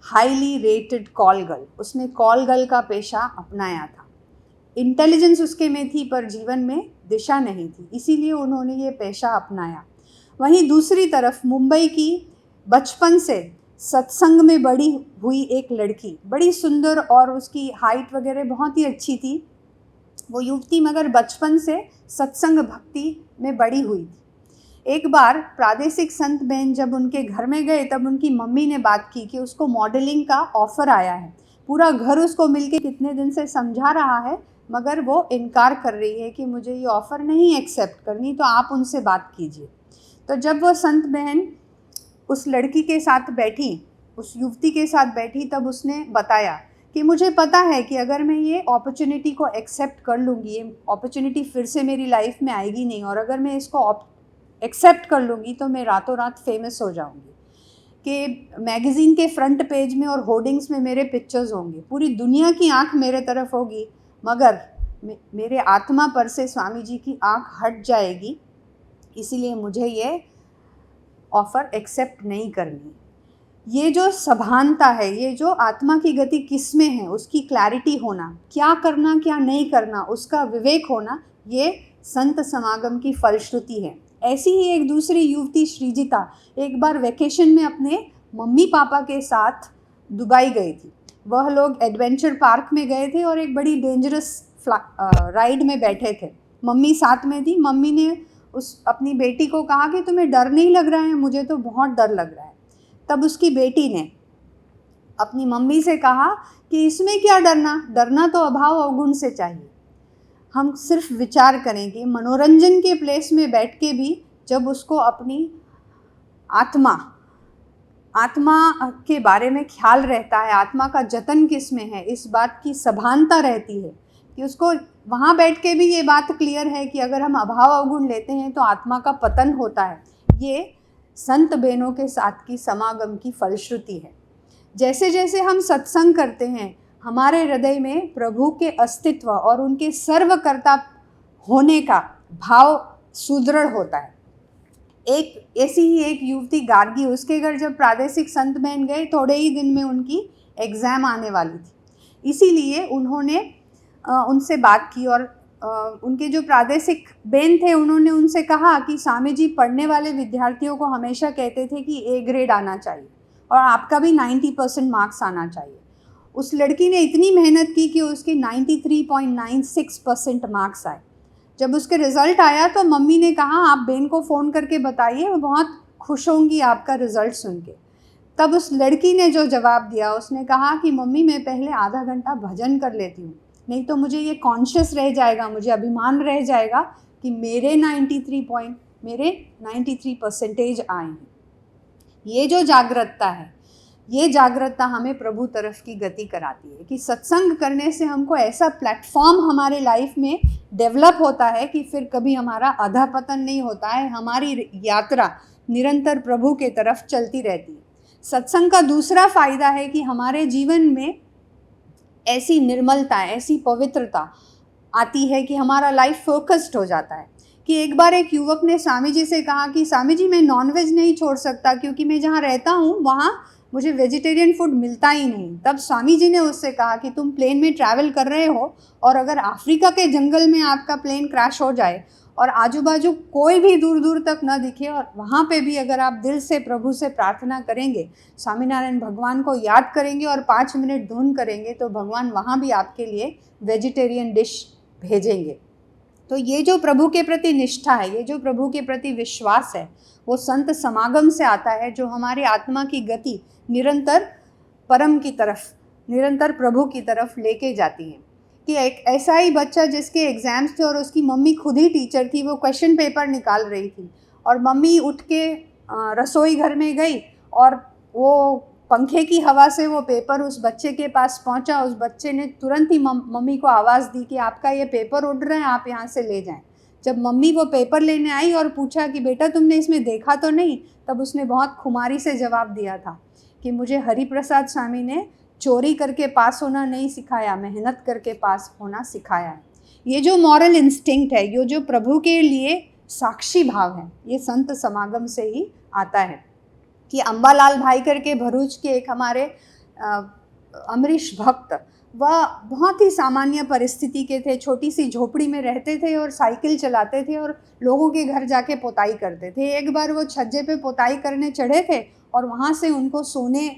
highly rated call girl. उसने कॉल गर्ल का पेशा अपनाया था। इंटेलिजेंस उसके में थी पर जीवन में दिशा नहीं थी, इसीलिए उन्होंने ये पेशा अपनाया। वहीं दूसरी तरफ मुंबई की बचपन से सत्संग में बड़ी हुई एक लड़की, बड़ी सुंदर और उसकी हाइट वगैरह बहुत ही अच्छी थी वो युवती, मगर बचपन से सत्संग भक्ति में बड़ी हुई थी। एक बार प्रादेशिक संत बहन जब उनके घर में गए तब उनकी मम्मी ने बात की कि उसको मॉडलिंग का ऑफ़र आया है। पूरा घर उसको मिलके कितने दिन से समझा रहा है मगर वो इनकार कर रही है कि मुझे ये ऑफ़र नहीं एक्सेप्ट करनी, तो आप उनसे बात कीजिए। तो जब वो संत बहन उस लड़की के साथ बैठी, उस युवती के साथ बैठी, तब उसने बताया कि मुझे पता है कि अगर मैं ये अपॉर्चुनिटी को एक्सेप्ट कर लूँगी, ये अपॉर्चुनिटी फिर से मेरी लाइफ में आएगी नहीं, और अगर मैं इसको एक्सेप्ट कर लूँगी तो मैं रातों रात फेमस हो जाऊँगी, कि मैगज़ीन के फ्रंट पेज में और होर्डिंग्स में मेरे पिक्चर्स होंगे, पूरी दुनिया की आंख मेरे तरफ होगी, मगर मेरे आत्मा पर से स्वामी जी की आंख हट जाएगी। इसीलिए मुझे ये ऑफर एक्सेप्ट नहीं करनी। ये जो सभानता है, ये जो आत्मा की गति किस में है उसकी क्लैरिटी होना, क्या करना क्या नहीं करना उसका विवेक होना, ये संत समागम की फलश्रुति है। ऐसी ही एक दूसरी युवती श्रीजिता एक बार वेकेशन में अपने मम्मी पापा के साथ दुबई गई थी। वह लोग एडवेंचर पार्क में गए थे और एक बड़ी डेंजरस राइड में बैठे थे। मम्मी साथ में थी। मम्मी ने उस अपनी बेटी को कहा कि तुम्हें डर नहीं लग रहा है? मुझे तो बहुत डर लग रहा है। तब उसकी बेटी ने अपनी मम्मी से कहा कि इसमें क्या डरना, डरना तो अभाव अवगुण से चाहिए। हम सिर्फ विचार करें कि मनोरंजन के प्लेस में बैठ के भी जब उसको अपनी आत्मा के बारे में ख्याल रहता है, आत्मा का जतन किस में है, इस बात की सभानता रहती है कि उसको वहाँ बैठ के भी ये बात क्लियर है कि अगर हम अभाव अवगुण लेते हैं तो आत्मा का पतन होता है। ये संत बहनों के साथ की समागम की फलश्रुति है। जैसे जैसे हम सत्संग करते हैं, हमारे हृदय में प्रभु के अस्तित्व और उनके सर्वकर्ता होने का भाव सुदृढ़ होता है। एक ऐसी ही एक युवती गार्गी, उसके घर जब प्रादेशिक संत बहन गए, थोड़े ही दिन में उनकी एग्ज़ाम आने वाली थी। इसीलिए उन्होंने उनसे बात की और उनके जो प्रादेशिक बहन थे उन्होंने उनसे कहा कि स्वामी जी पढ़ने वाले विद्यार्थियों को हमेशा कहते थे कि ए ग्रेड आना चाहिए और आपका भी 90% मार्क्स आना चाहिए। उस लड़की ने इतनी मेहनत की कि उसके 93.96% मार्क्स आए। जब उसके रिज़ल्ट आया तो मम्मी ने कहा आप बहन को फ़ोन करके बताइए, वो बहुत खुश होंगी आपका रिज़ल्ट सुन के। तब उस लड़की ने जो जवाब दिया, उसने कहा कि मम्मी मैं पहले आधा घंटा भजन कर लेती हूँ, नहीं तो मुझे ये कॉन्शियस रह जाएगा, मुझे अभिमान रह जाएगा कि मेरे 93% आए हैं। ये जो जागृतता है, ये जागृतता हमें प्रभु तरफ की गति कराती है कि सत्संग करने से हमको ऐसा प्लेटफॉर्म हमारे लाइफ में डेवलप होता है कि फिर कभी हमारा अधःपतन नहीं होता है, हमारी यात्रा निरंतर प्रभु के तरफ चलती रहती है। सत्संग का दूसरा फ़ायदा है कि हमारे जीवन में ऐसी निर्मलता, ऐसी पवित्रता आती है कि हमारा लाइफ फोकस्ड हो जाता है। कि एक बार एक युवक ने स्वामी जी से कहा कि स्वामी जी मैं नॉनवेज नहीं छोड़ सकता क्योंकि मैं जहाँ रहता हूँ वहाँ मुझे वेजिटेरियन फूड मिलता ही नहीं। तब स्वामी जी ने उससे कहा कि तुम प्लेन में ट्रैवल कर रहे हो और अगर अफ्रीका के जंगल में आपका प्लेन क्रैश हो जाए और आजू बाजू कोई भी दूर दूर तक न दिखे और वहाँ पे भी अगर आप दिल से प्रभु से प्रार्थना करेंगे, स्वामीनारायण भगवान को याद करेंगे और 5 मिनट धुन करेंगे तो भगवान वहाँ भी आपके लिए वेजिटेरियन डिश भेजेंगे। तो ये जो प्रभु के प्रति निष्ठा है, ये जो प्रभु के प्रति विश्वास है, वो संत समागम से आता है जो हमारी आत्मा की गति निरंतर परम की तरफ, निरंतर प्रभु की तरफ लेके जाती है। कि एक ऐसा ही बच्चा जिसके एग्ज़ाम्स थे और उसकी मम्मी खुद ही टीचर थी, वो क्वेश्चन पेपर निकाल रही थी और मम्मी उठ के रसोई घर में गई और वो पंखे की हवा से वो पेपर उस बच्चे के पास पहुंचा। उस बच्चे ने तुरंत ही मम्मी को आवाज़ दी कि आपका ये पेपर उड़ रहा है, आप यहाँ से ले जाएं। जब मम्मी वो पेपर लेने आई और पूछा कि बेटा तुमने इसमें देखा तो नहीं, तब उसने बहुत खुमारी से जवाब दिया था कि मुझे हरिप्रसाद स्वामी ने चोरी करके पास होना नहीं सिखाया, मेहनत करके पास होना सिखाया है। ये जो मॉरल इंस्टिंक्ट है, ये जो प्रभु के लिए साक्षी भाव है, ये संत समागम से ही आता है। कि अम्बालाल भाई करके भरूच के एक हमारे अमरीश भक्त, वह बहुत ही सामान्य परिस्थिति के थे, छोटी सी झोपड़ी में रहते थे और साइकिल चलाते थे और लोगों के घर जाके पोताई करते थे। एक बार वो छज्जे पे पोताई करने चढ़े थे और वहाँ से उनको सोने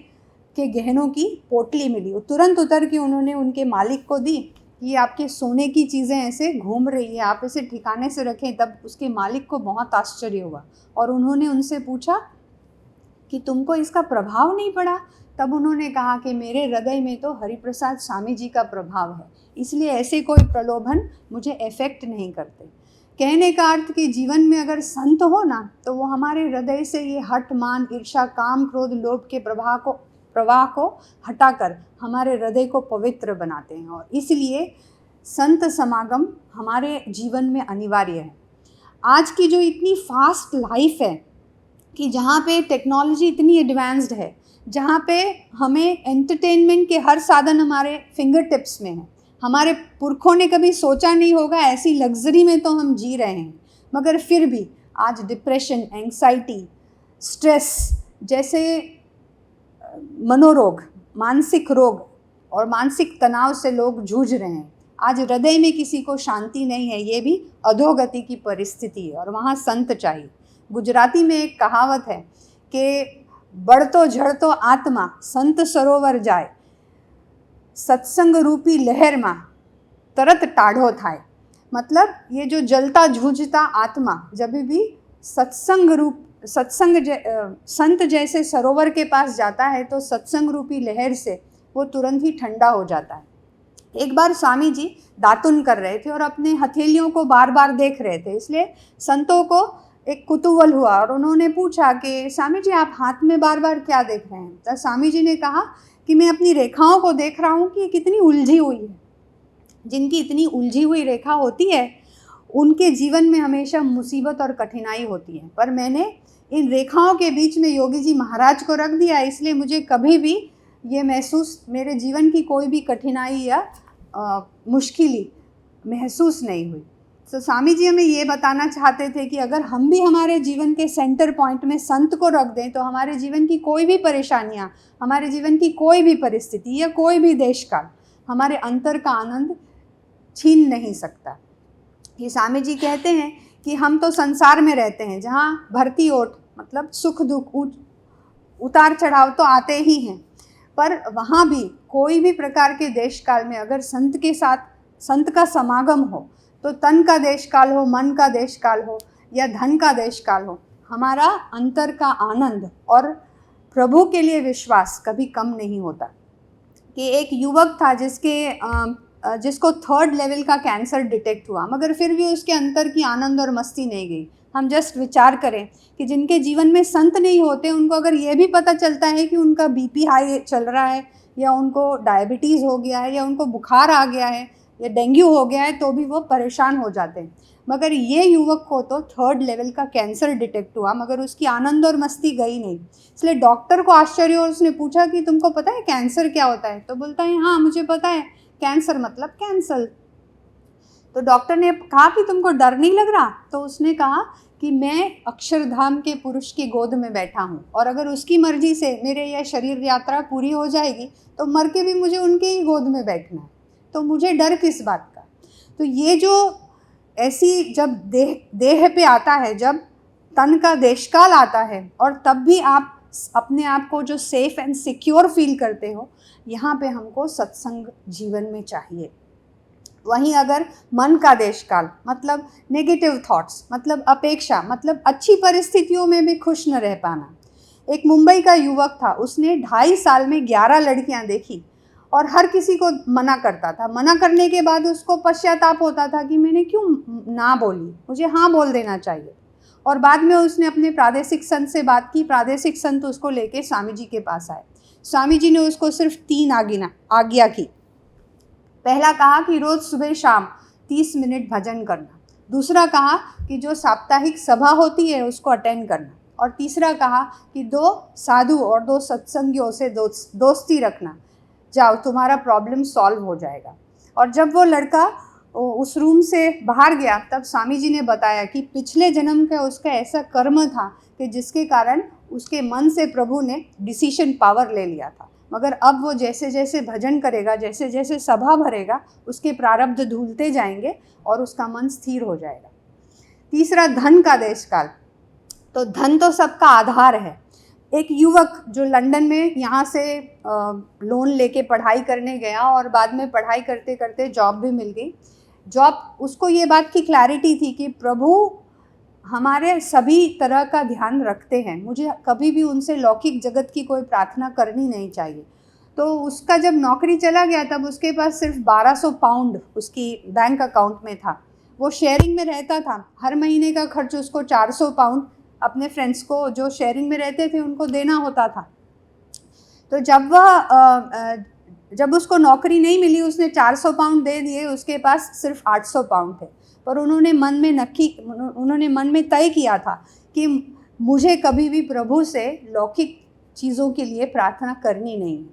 के गहनों की पोटली मिली। वो तुरंत उतर के उन्होंने उनके मालिक को दी, ये आपके सोने की चीज़ें ऐसे घूम रही है, आप इसे ठिकाने से रखें। तब उसके मालिक को बहुत आश्चर्य हुआ और उन्होंने उनसे पूछा कि तुमको इसका प्रभाव नहीं पड़ा? तब उन्होंने कहा कि मेरे हृदय में तो हरिप्रसाद स्वामी जी का प्रभाव है, इसलिए ऐसे कोई प्रलोभन मुझे इफ़ेक्ट नहीं करते। कहने का अर्थ कि जीवन में अगर संत हो ना, तो वो हमारे हृदय से ये हठ, मान, ईर्ष्या, काम, क्रोध, लोभ के प्रवाह को हटाकर हमारे हृदय को पवित्र बनाते हैं। और इसलिए संत समागम हमारे जीवन में अनिवार्य है। आज की जो इतनी फास्ट लाइफ है कि जहाँ पे टेक्नोलॉजी इतनी एडवांस्ड है, जहाँ पे हमें एंटरटेनमेंट के हर साधन हमारे फिंगर टिप्स में है, हमारे पुरखों ने कभी सोचा नहीं होगा ऐसी लग्जरी में तो हम जी रहे हैं, मगर फिर भी आज डिप्रेशन, एंग्जाइटी, स्ट्रेस जैसे मनोरोग, मानसिक रोग और मानसिक तनाव से लोग जूझ रहे हैं। आज हृदय में किसी को शांति नहीं है, ये भी अधोगति की परिस्थिति है और वहाँ संत चाहिए। गुजराती में एक कहावत है कि बढ़तो झड़तो आत्मा संत सरोवर जाए, सत्संग रूपी लहर में तरत टाढ़ो थाय। मतलब ये जो जलता जूझता आत्मा जब भी संत जैसे सरोवर के पास जाता है तो सत्संग रूपी लहर से वो तुरंत ही ठंडा हो जाता है। एक बार स्वामी जी दातुन कर रहे थे और अपने हथेलियों को बार बार देख रहे थे, इसलिए संतों को एक कुतूहल हुआ और उन्होंने पूछा कि स्वामी जी आप हाथ में बार बार क्या देख रहे हैं। तो स्वामी जी ने कहा कि मैं अपनी रेखाओं को देख रहा हूँ कि ये कितनी उलझी हुई है। जिनकी इतनी उलझी हुई रेखा होती है उनके जीवन में हमेशा मुसीबत और कठिनाई होती है, पर मैंने इन रेखाओं के बीच में योगी जी महाराज को रख दिया, इसलिए मुझे कभी भी ये महसूस, मेरे जीवन की कोई भी कठिनाई या मुश्किल महसूस नहीं हुई। तो स्वामी जी हमें ये बताना चाहते थे कि अगर हम भी हमारे जीवन के सेंटर पॉइंट में संत को रख दें तो हमारे जीवन की कोई भी परेशानियाँ, हमारे जीवन की कोई भी परिस्थिति या कोई भी देश काल हमारे अंतर का आनंद छीन नहीं सकता। ये स्वामी जी कहते हैं कि हम तो संसार में रहते हैं जहाँ भरती ओट मतलब सुख दुख उतार चढ़ाव तो आते ही हैं, पर वहाँ भी कोई भी प्रकार के देश काल में अगर संत के साथ संत का समागम हो तो तन का देश काल हो, मन का देश काल हो या धन का देश काल हो, हमारा अंतर का आनंद और प्रभु के लिए विश्वास कभी कम नहीं होता। कि एक युवक था जिसको 3rd लेवल का कैंसर डिटेक्ट हुआ, मगर फिर भी उसके अंतर की आनंद और मस्ती नहीं गई। हम जस्ट विचार करें कि जिनके जीवन में संत नहीं होते उनको अगर ये भी पता चलता है कि उनका बीपी हाई चल रहा है या उनको डायबिटीज़ हो गया है या उनको बुखार आ गया है या डेंगू हो गया है तो भी वो परेशान हो जाते हैं। मगर ये युवक को तो 3rd लेवल का कैंसर डिटेक्ट हुआ मगर उसकी आनंद और मस्ती गई नहीं। इसलिए डॉक्टर को आश्चर्य और उसने पूछा कि तुमको पता है कैंसर क्या होता है? तो बोलता है हाँ मुझे पता है, कैंसर मतलब कैंसल। तो डॉक्टर ने कहा कि तुमको डर नहीं लग रहा? तो उसने कहा कि मैं अक्षरधाम के पुरुष की गोद में बैठा हूँ और अगर उसकी मर्जी से मेरे यह शरीर यात्रा पूरी हो जाएगी तो मर के भी मुझे उनके ही गोद में बैठना है, तो मुझे डर किस बात का। तो ये जो ऐसी जब देह पे आता है, जब तन का देशकाल आता है और तब भी आप अपने आप को जो सेफ एंड सिक्योर फील करते हो, यहाँ पे हमको सत्संग जीवन में चाहिए। वहीं अगर मन का देशकाल मतलब नेगेटिव थॉट्स, मतलब अपेक्षा, मतलब अच्छी परिस्थितियों में भी खुश न रह पाना। एक मुंबई का युवक था, उसने 2.5 साल में 11 लड़कियां देखी और हर किसी को मना करता था। मना करने के बाद उसको पश्चाताप होता था कि मैंने क्यों ना बोली, मुझे हाँ बोल देना चाहिए। और बाद में उसने अपने प्रादेशिक संत से बात की, प्रादेशिक संत उसको लेके स्वामी जी के पास आए। स्वामी जी ने उसको सिर्फ 3 आज्ञा की। पहला कहा कि रोज़ सुबह शाम 30 मिनट भजन करना, दूसरा कहा कि जो साप्ताहिक सभा होती है उसको अटेंड करना, और तीसरा कहा कि 2 साधु और 2 सत्संगियों से दोस्ती रखना, जाओ तुम्हारा प्रॉब्लम सॉल्व हो जाएगा। और जब वो लड़का उस रूम से बाहर गया तब स्वामी जी ने बताया कि पिछले जन्म का उसका ऐसा कर्म था कि जिसके कारण उसके मन से प्रभु ने डिसीजन पावर ले लिया था, मगर अब वो जैसे जैसे भजन करेगा, जैसे जैसे सभा भरेगा, उसके प्रारब्ध धुलते जाएंगे और उसका मन स्थिर हो जाएगा। तीसरा धन का देशकाल, तो धन तो सबका आधार है। एक युवक जो लंदन में यहाँ से लोन लेके पढ़ाई करने गया और बाद में पढ़ाई करते करते जॉब भी मिल गई। जॉब, उसको ये बात की क्लैरिटी थी कि प्रभु हमारे सभी तरह का ध्यान रखते हैं, मुझे कभी भी उनसे लौकिक जगत की कोई प्रार्थना करनी नहीं चाहिए। तो उसका जब नौकरी चला गया तब उसके पास सिर्फ 1200 पाउंड उसकी बैंक अकाउंट में था। वो शेयरिंग में रहता था, हर महीने का खर्च उसको 400 पाउंड अपने फ्रेंड्स को जो शेयरिंग में रहते थे उनको देना होता था। तो जब उसको नौकरी नहीं मिली, उसने 400 पाउंड दे दिए, उसके पास सिर्फ 800 पाउंड थे। पर उन्होंने मन में तय किया था कि मुझे कभी भी प्रभु से लौकिक चीज़ों के लिए प्रार्थना करनी नहीं है।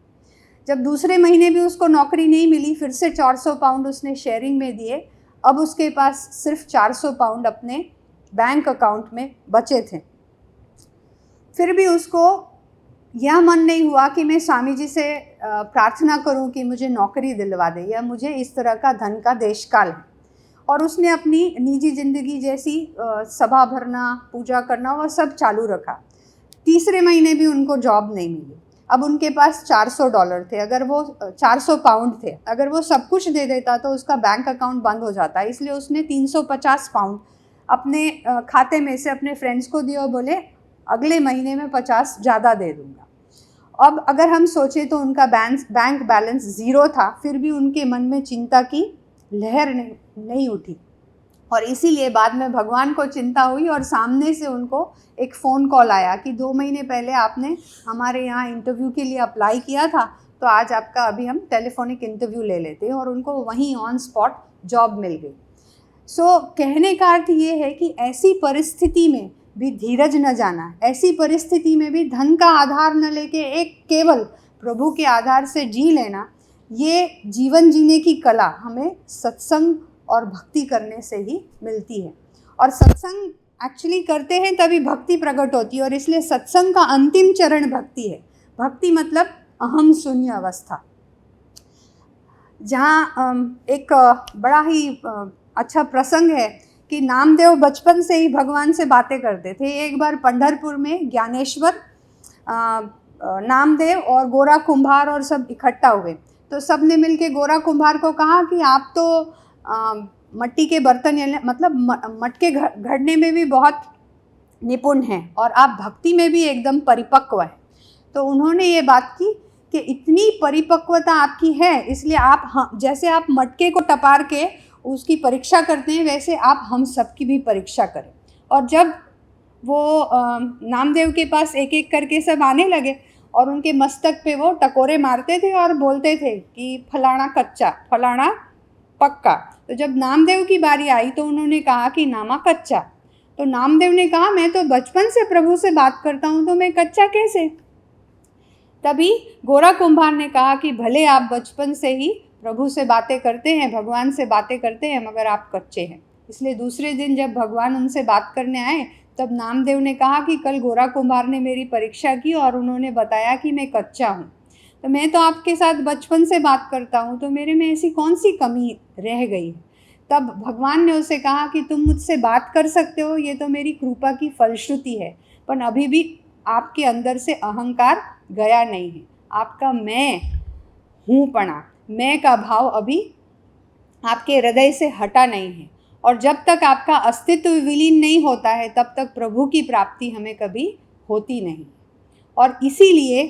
जब दूसरे महीने भी उसको नौकरी नहीं मिली, फिर से 400 पाउंड उसने शेयरिंग में दिए। अब उसके पास सिर्फ 400 पाउंड अपने बैंक अकाउंट में बचे थे। फिर भी उसको यह मन नहीं हुआ कि मैं स्वामी जी से प्रार्थना करूं कि मुझे नौकरी दिलवा दे या मुझे इस तरह का धन का देशकाल है। और उसने अपनी निजी ज़िंदगी जैसी सभा भरना, पूजा करना, वह सब चालू रखा। तीसरे महीने भी उनको जॉब नहीं मिली। अब उनके पास $400 थे, अगर वो 400 पाउंड थे, अगर वो सब कुछ दे देता तो उसका बैंक अकाउंट बंद हो जाता। इसलिए उसने 350 पाउंड अपने खाते में से अपने फ्रेंड्स को दिए और बोले अगले महीने में 50 ज़्यादा दे दूँगा। अब अगर हम सोचें तो उनका बैंक बैलेंस ज़ीरो था, फिर भी उनके मन में चिंता की लहर नहीं उठी। और इसीलिए बाद में भगवान को चिंता हुई और सामने से उनको एक फ़ोन कॉल आया कि 2 महीने पहले आपने हमारे यहाँ इंटरव्यू के लिए अप्लाई किया था, तो आज आपका अभी हम टेलीफोनिक इंटरव्यू ले लेते हैं। और उनको वहीं ऑन स्पॉट जॉब मिल गई। सो कहने का अर्थ ये है कि ऐसी परिस्थिति में भी धीरज न जाना, ऐसी परिस्थिति में भी धन का आधार न लेके एक केवल प्रभु के आधार से जी लेना, ये जीवन जीने की कला हमें सत्संग और भक्ति करने से ही मिलती है। और सत्संग एक्चुअली करते हैं तभी भक्ति प्रकट होती है। और इसलिए सत्संग का अंतिम चरण भक्ति है। भक्ति मतलब अहम शून्य अवस्था, जहाँ एक बड़ा ही अच्छा प्रसंग है कि नामदेव बचपन से ही भगवान से बातें करते थे। एक बार पंढरपुर में ज्ञानेश्वर, नामदेव और गोरा कुम्हार और सब इकट्ठा हुए। तो सब ने मिल के गोरा कुम्हार को कहा कि आप तो मट्टी के बर्तन मतलब मटके घड़ने में भी बहुत निपुण हैं और आप भक्ति में भी एकदम परिपक्व हैं। तो उन्होंने ये बात की कि इतनी परिपक्वता आपकी है, इसलिए आप जैसे आप मटके को टपार के उसकी परीक्षा करते हैं, वैसे आप हम सबकी भी परीक्षा करें। और जब वो नामदेव के पास एक एक करके सब आने लगे और उनके मस्तक पे वो टकोरे मारते थे और बोलते थे कि फलाना कच्चा, फलाना पक्का। तो जब नामदेव की बारी आई तो उन्होंने कहा कि नामा कच्चा। तो नामदेव ने कहा मैं तो बचपन से प्रभु से बात करता हूँ, तो मैं कच्चा कैसे? तभी गोरा कुम्हार ने कहा कि भले आप बचपन से ही प्रभु से बातें करते हैं, भगवान से बातें करते हैं, मगर आप कच्चे हैं। इसलिए दूसरे दिन जब भगवान उनसे बात करने आए तब नामदेव ने कहा कि कल गोरा कुम्हार ने मेरी परीक्षा की और उन्होंने बताया कि मैं कच्चा हूँ, तो मैं तो आपके साथ बचपन से बात करता हूँ, तो मेरे में ऐसी कौन सी कमी रह गई है? तब भगवान ने उसे कहा कि तुम मुझसे बात कर सकते हो, ये तो मेरी कृपा की फलश्रुति है, पर अभी भी आपके अंदर से अहंकार गया नहीं है। आपका मैं हूँ पना, मैं का भाव अभी आपके हृदय से हटा नहीं है। और जब तक आपका अस्तित्व विलीन नहीं होता है तब तक प्रभु की प्राप्ति हमें कभी होती नहीं। और इसीलिए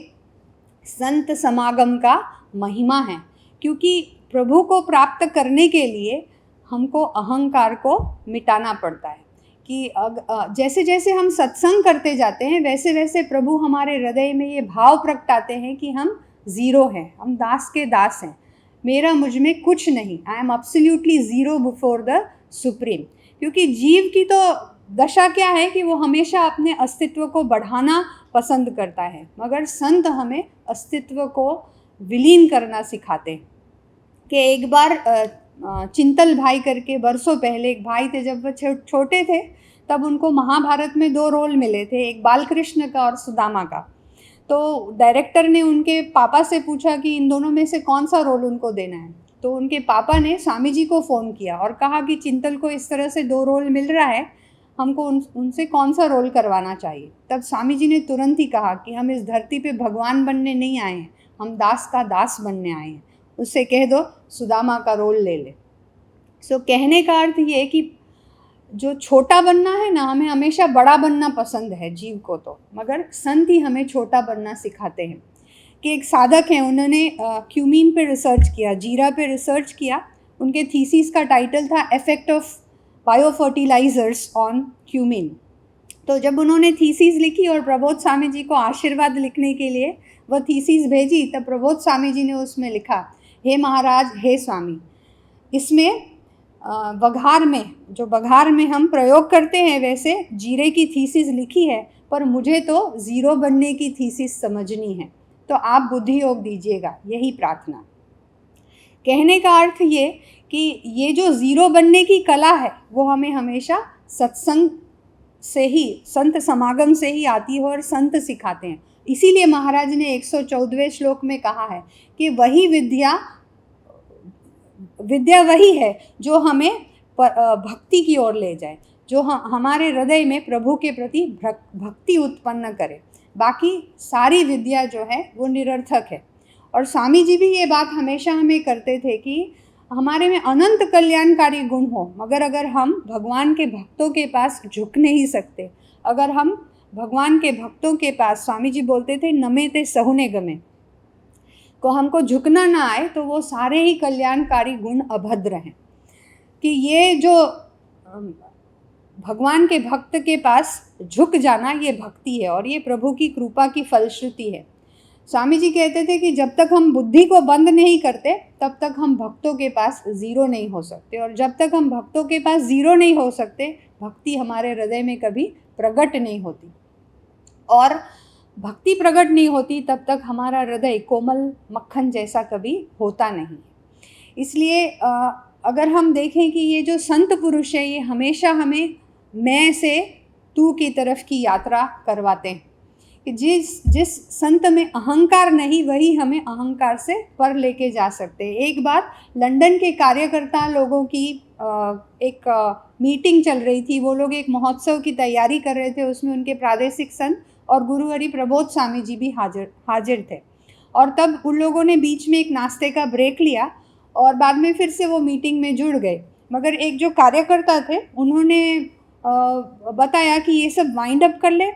संत समागम का महिमा है, क्योंकि प्रभु को प्राप्त करने के लिए हमको अहंकार को मिटाना पड़ता है। कि जैसे जैसे हम सत्संग करते जाते हैं वैसे वैसे प्रभु हमारे हृदय में ये भाव प्रगटाते हैं कि हम ज़ीरो हैं, हम दास के दास हैं, मेरा मुझ में कुछ नहीं, I am absolutely zero before the supreme. क्योंकि जीव की तो दशा क्या है कि वो हमेशा अपने अस्तित्व को बढ़ाना पसंद करता है, मगर संत हमें अस्तित्व को विलीन करना सिखाते हैं। कि एक बार चिंतल भाई करके बरसों पहले एक भाई थे, जब वो छोटे थे तब उनको महाभारत में 2 रोल मिले थे, एक बालकृष्ण का और सुदामा का। तो डायरेक्टर ने उनके पापा से पूछा कि इन दोनों में से कौन सा रोल उनको देना है। तो उनके पापा ने स्वामी जी को फ़ोन किया और कहा कि चिंतल को इस तरह से 2 रोल मिल रहा है, हमको उनसे कौन सा रोल करवाना चाहिए। तब स्वामी जी ने तुरंत ही कहा कि हम इस धरती पे भगवान बनने नहीं आए हैं, हम दास का दास बनने आए हैं, उससे कह दो सुदामा का रोल ले ले। सो कहने का अर्थ ये कि जो छोटा बनना है ना, हमें हमेशा बड़ा बनना पसंद है जीव को तो, मगर संत ही हमें छोटा बनना सिखाते हैं। कि एक साधक हैं, उन्होंने क्यूमीन पे रिसर्च किया, जीरा पे रिसर्च किया। उनके थीसिस का टाइटल था effect of bio fertilizers on cumin. तो जब उन्होंने थीसिस लिखी और प्रबोध स्वामी जी को आशीर्वाद लिखने के लिए वह थीसिस भेजी, तब प्रबोध स्वामी जी ने उसमें लिखा, हे महाराज, हे स्वामी, इसमें बघार में, जो बघार में हम प्रयोग करते हैं वैसे जीरे की थीसिस लिखी है, पर मुझे तो ज़ीरो बनने की थीसिस समझनी है, तो आप बुद्धि योग दीजिएगा, यही प्रार्थना। कहने का अर्थ ये कि ये जो ज़ीरो बनने की कला है वो हमें हमेशा सत्संग से ही, संत समागम से ही आती है और संत सिखाते हैं। इसीलिए महाराज ने 114वें श्लोक में कहा है कि वही विद्या वही है जो हमें भक्ति की ओर ले जाए, जो हमारे हृदय में प्रभु के प्रति भक्ति उत्पन्न करे। बाकी सारी विद्या जो है वो निरर्थक है। और स्वामी जी भी ये बात हमेशा हमें करते थे कि हमारे में अनंत कल्याणकारी गुण हो, मगर अगर हम भगवान के भक्तों के पास झुक नहीं सकते, अगर हम भगवान के भक्तों के पास, स्वामी जी बोलते थे नमे ते सहुने गमे, को हमको झुकना ना आए, तो वो सारे ही कल्याणकारी गुण अभद्र हैं। कि ये जो भगवान के भक्त के पास झुक जाना, ये भक्ति है और ये प्रभु की कृपा की फलश्रुति है। स्वामी जी कहते थे कि जब तक हम बुद्धि को बंद नहीं करते तब तक हम भक्तों के पास ज़ीरो नहीं हो सकते, और जब तक हम भक्तों के पास ज़ीरो नहीं हो सकते, भक्ति हमारे हृदय में कभी प्रकट नहीं होती। और भक्ति प्रकट नहीं होती तब तक हमारा हृदय कोमल मक्खन जैसा कभी होता नहीं। इसलिए अगर हम देखें कि ये जो संत पुरुष है, ये हमेशा हमें मैं से तू की तरफ की यात्रा करवाते हैं कि जिस संत में अहंकार नहीं, वही हमें अहंकार से पर लेके जा सकते हैं। एक बार लंदन के कार्यकर्ता लोगों की एक मीटिंग चल रही थी, वो लोग एक महोत्सव की तैयारी कर रहे थे, उसमें उनके प्रादेशिक संत और गुरु हरि प्रबोध स्वामी जी भी हाजिर थे। और तब उन लोगों ने बीच में एक नाश्ते का ब्रेक लिया और बाद में फिर से वो मीटिंग में जुड़ गए। मगर एक जो कार्यकर्ता थे उन्होंने बताया कि ये सब वाइंड अप कर ले,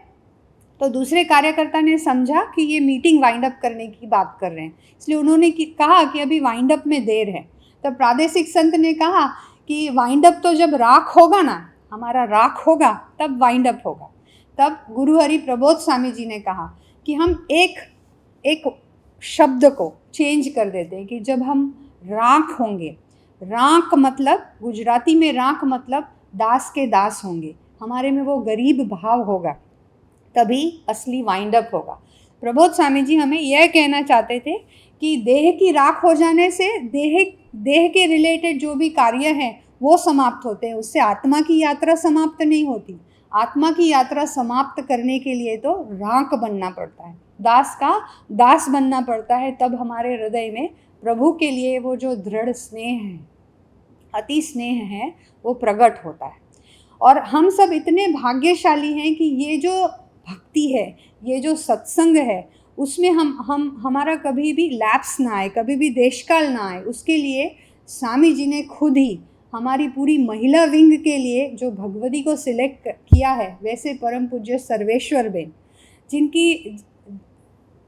तो दूसरे कार्यकर्ता ने समझा कि ये मीटिंग वाइंड अप करने की बात कर रहे हैं, इसलिए उन्होंने कहा कि अभी वाइंड अप में देर है। तब प्रादेशिक संत ने कहा कि वाइंड अप तो जब राख होगा ना, हमारा राख होगा तब वाइंड अप होगा। तब गुरु हरि प्रबोध स्वामी जी ने कहा कि हम एक शब्द को चेंज कर देते हैं कि जब हम राख होंगे, राख मतलब गुजराती में राख मतलब दास के दास होंगे, हमारे में वो गरीब भाव होगा, तभी असली वाइंड अप होगा। प्रबोध स्वामी जी हमें यह कहना चाहते थे कि देह की राख हो जाने से देह के रिलेटेड जो भी कार्य हैं वो समाप्त होते हैं, उससे आत्मा की यात्रा समाप्त नहीं होती। आत्मा की यात्रा समाप्त करने के लिए तो राख बनना पड़ता है, दास का दास बनना पड़ता है, तब हमारे हृदय में प्रभु के लिए वो जो दृढ़ स्नेह है, अति स्नेह है, वो प्रकट होता है। और हम सब इतने भाग्यशाली हैं कि ये जो भक्ति है, ये जो सत्संग है, उसमें हमारा कभी भी लैप्स ना आए, कभी भी देशकाल ना आए, उसके लिए स्वामी जी ने खुद ही हमारी पूरी महिला विंग के लिए जो भगवती को सिलेक्ट किया है, वैसे परम पूज्य सर्वेश्वर बेन, जिनकी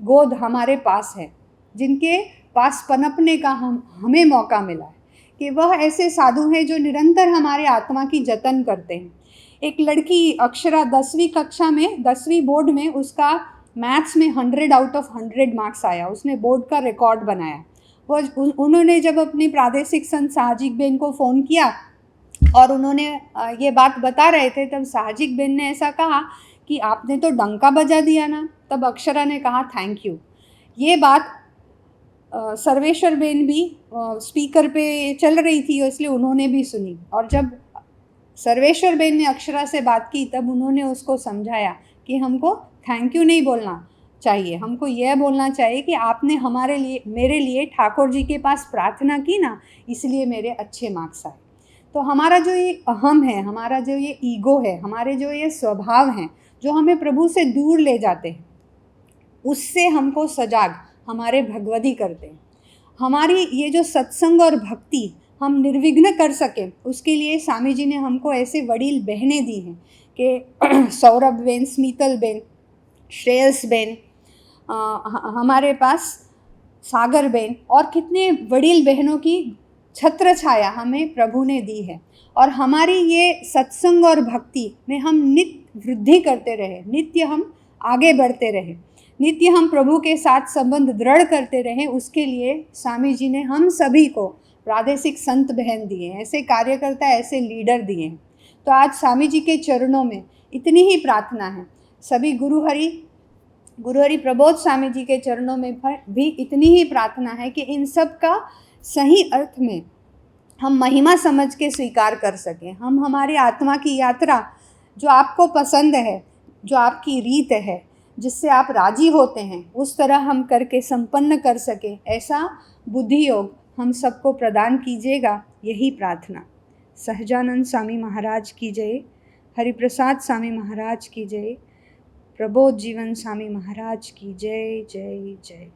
गोद हमारे पास है, जिनके पास पनपने का हमें मौका मिला है, कि वह ऐसे साधु हैं जो निरंतर हमारे आत्मा की जतन करते हैं। एक लड़की अक्षरा 10वीं कक्षा में, 10वीं बोर्ड में उसका मैथ्स में 100 आउट ऑफ 100 मार्क्स आया, उसने बोर्ड का रिकॉर्ड बनाया। उन्होंने जब अपनी प्रादेशिक संत साहजिक बेन को फ़ोन किया और उन्होंने ये बात बता रहे थे, तब साहजिक बेन ने ऐसा कहा कि आपने तो डंका बजा दिया ना। तब अक्षरा ने कहा थैंक यू। ये बात सर्वेश्वर बेन भी स्पीकर पे चल रही थी, इसलिए उन्होंने भी सुनी। और जब सर्वेश्वर बेन ने अक्षरा से बात की, तब उन्होंने उसको समझाया कि हमको थैंक यू नहीं बोलना चाहिए, हमको यह बोलना चाहिए कि आपने हमारे लिए, मेरे लिए ठाकुर जी के पास प्रार्थना की ना, इसलिए मेरे अच्छे मार्क्स आए। तो हमारा जो ये अहम है, हमारा जो ये ईगो है, हमारे जो ये स्वभाव हैं, जो हमें प्रभु से दूर ले जाते हैं, उससे हमको सजाग हमारे भगवती करते हैं। हमारी ये जो सत्संग और भक्ति हम निर्विघ्न कर सकें, उसके लिए स्वामी जी ने हमको ऐसे वडील बहनें दी हैं कि सौरभ बेन, स्मितल बेन, श्रेयस बेन, हमारे पास सागर बेन, और कितने वडील बहनों की छत्र छाया हमें प्रभु ने दी है। और हमारी ये सत्संग और भक्ति में हम नित्य वृद्धि करते रहे, नित्य हम आगे बढ़ते रहे, नित्य हम प्रभु के साथ संबंध दृढ़ करते रहे, उसके लिए स्वामी जी ने हम सभी को प्रादेशिक संत बहन दिए हैं, ऐसे कार्यकर्ता, ऐसे लीडर दिए हैं। तो आज स्वामी जी के चरणों में इतनी ही प्रार्थना है, सभी गुरु हरि प्रबोध स्वामी जी के चरणों में भी इतनी ही प्रार्थना है कि इन सब का सही अर्थ में हम महिमा समझ के स्वीकार कर सकें, हम हमारी आत्मा की यात्रा जो आपको पसंद है, जो आपकी रीत है, जिससे आप राजी होते हैं, उस तरह हम करके संपन्न कर सके, ऐसा बुद्धि योग हम सबको प्रदान कीजिएगा, यही प्रार्थना। सहजानंद स्वामी महाराज की जय, हरिप्रसाद स्वामी महाराज की जय, प्रबोध जीवन स्वामी महाराज की जय जय जय।